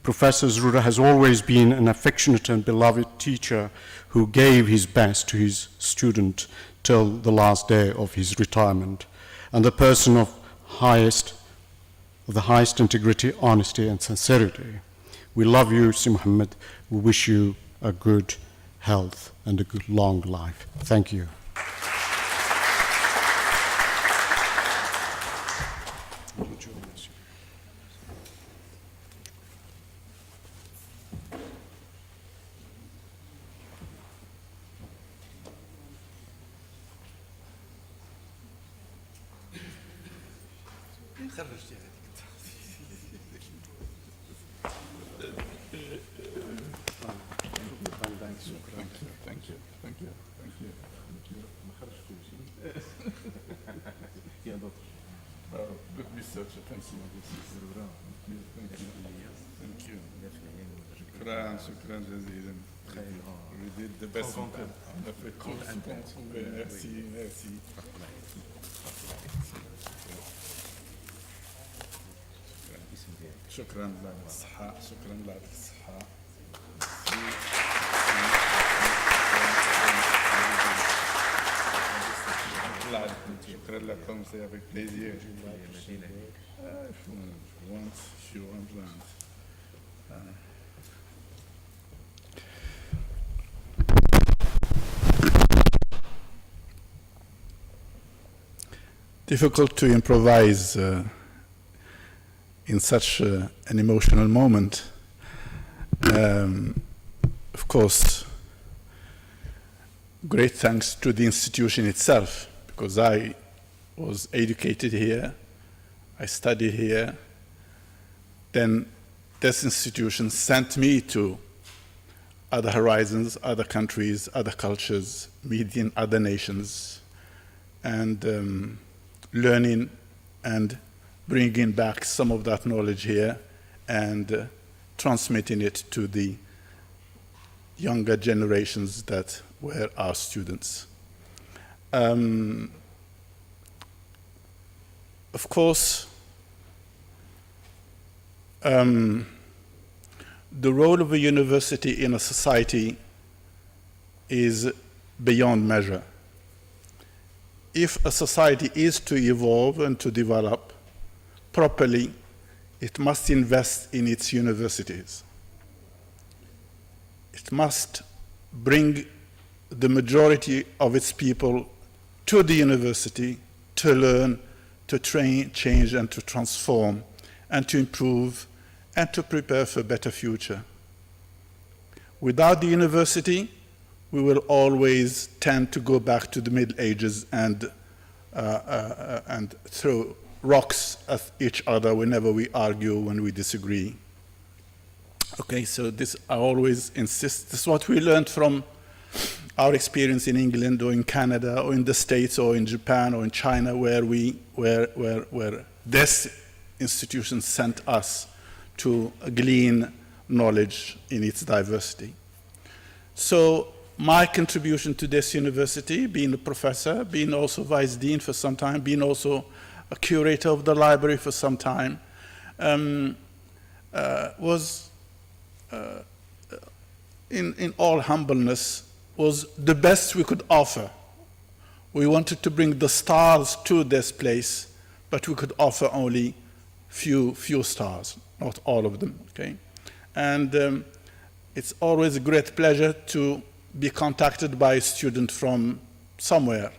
Professor Zroura has always been an affectionate and beloved teacher who gave his best to his student till the last day of his retirement, and a person of the highest integrity, honesty, and sincerity. We love you, Si Muhammad. We wish you a good health and a good long life. Thank you. Thank you. شكرا جزيلا. We did the best we could. Merci, merci. شكرا لك الصحة، شكرا لك الصحة. شكرا لكم، c'est avec plaisir. If you want land. Difficult to improvise in such an emotional moment. Of course, great thanks to the institution itself, because I was educated here, I studied here, then this institution sent me to other horizons, other countries, other cultures, meeting other nations, and learning and bringing back some of that knowledge here and transmitting it to the younger generations that were our students. Of course, the role of a university in a society is beyond measure. If a society is to evolve and to develop properly, it must invest in its universities. It must bring the majority of its people to the university to learn, to train, change, and to transform, and to improve, and to prepare for a better future. Without the university, we will always tend to go back to the Middle Ages and throw rocks at each other whenever we argue, when we disagree. Okay, so this, I always insist, this is what we learned from our experience in England or in Canada or in the States or in Japan or in China, where this institution sent us to glean knowledge in its diversity. So my contribution to this university, being a professor, being also vice dean for some time, being also a curator of the library for some time, was, in all humbleness, was the best we could offer. We wanted to bring the stars to this place, but we could offer only few stars, not all of them, okay? And it's always a great pleasure to be contacted by a student from somewhere,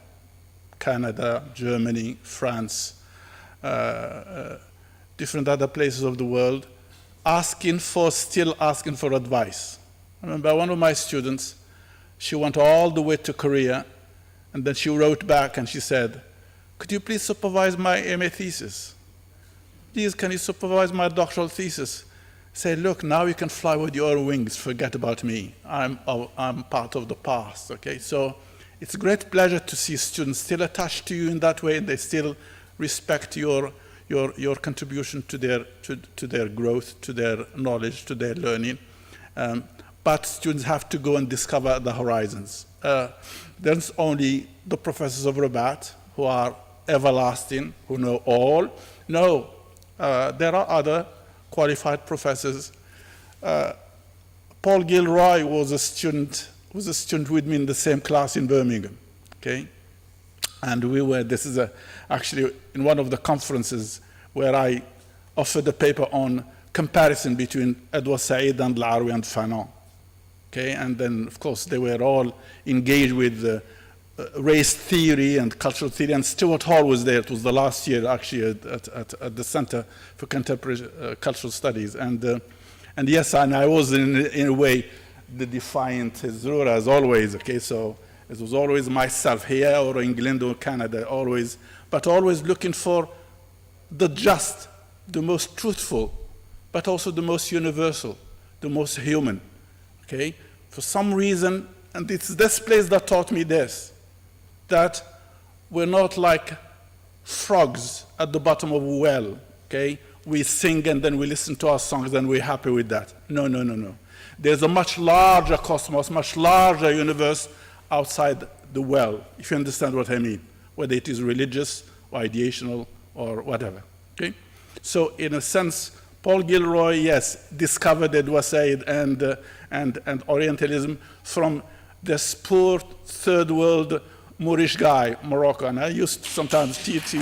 Canada, Germany, France, different other places of the world, still asking for advice. I remember one of my students, she went all the way to Korea, and then she wrote back and she said, "Could you please supervise my MA thesis? Please, can you supervise my doctoral thesis?" Say, "Look, now you can fly with your wings, forget about me. I'm part of the past," okay? So it's a great pleasure to see students still attached to you in that way, and they still respect your contribution to their growth, to their knowledge, to their learning. But students have to go and discover the horizons. There's only the professors of Rabat who are everlasting, who know all. No, there are other qualified professors. Paul Gilroy was a student with me in the same class in Birmingham, okay? And this is actually in one of the conferences where I offered a paper on comparison between Edward Said and Laroui and Fanon, okay? And then, of course, they were all engaged with race theory and cultural theory, and Stuart Hall was there. It was the last year, actually, at the Center for Contemporary Cultural Studies. And yes, and I was, in a way, the defiant Zura, as always, okay? So it was always myself here or England or Canada, always, but always looking for the just, the most truthful, but also the most universal, the most human, okay? For some reason, and it's this place that taught me this, that we're not like frogs at the bottom of a well okay? We sing and then we listen to our songs and we're happy with that. No, no, no, no. There's a much larger cosmos, much larger universe outside the well, if you understand what I mean, whether it is religious or ideational or whatever, okay? So in a sense, Paul Gilroy, yes, discovered Edward Said and Orientalism from this poor third world Moorish guy, Morocco. And I used to sometimes teach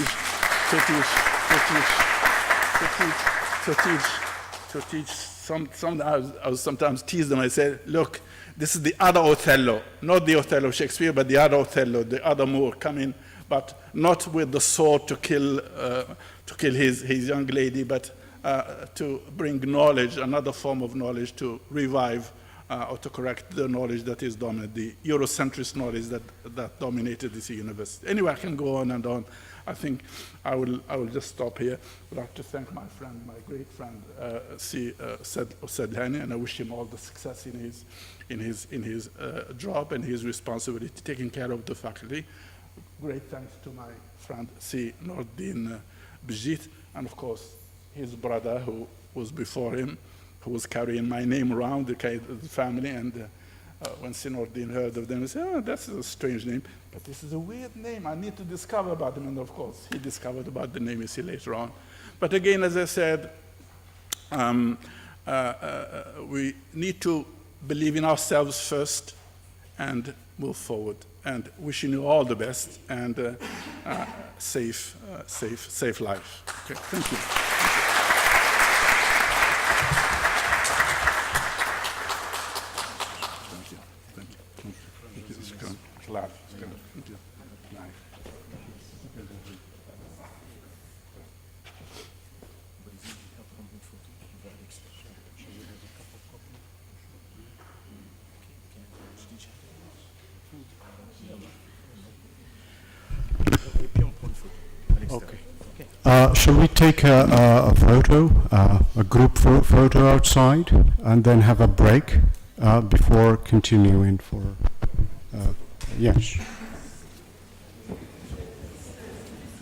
I was sometimes tease them. I say, look, this is the other Othello, not the Othello of Shakespeare, but the other Othello, the other Moor coming, but not with the sword to kill his young lady, but to bring knowledge, another form of knowledge to revive or to correct the knowledge that is dominant, the Eurocentrist knowledge that dominated this universe. Anyway, I can go on and on. I think I will just stop here. I'd like to thank my friend, my great friend, Said Hani, and I wish him all the success in his job and his responsibility, taking care of the faculty. Great thanks to my friend C. Nordin Bijit, and of course his brother who was before him, who was carrying my name around the family, and when Sinordin heard of them, he said, oh, that's a strange name, but this is a weird name. I need to discover about them. And of course, he discovered about the name you see later on. But again, as I said, we need to believe in ourselves first and move forward. And wishing you all the best and safe life. Okay, thank you. Shall we take a photo, a group photo outside, and then have a break before continuing for, yes.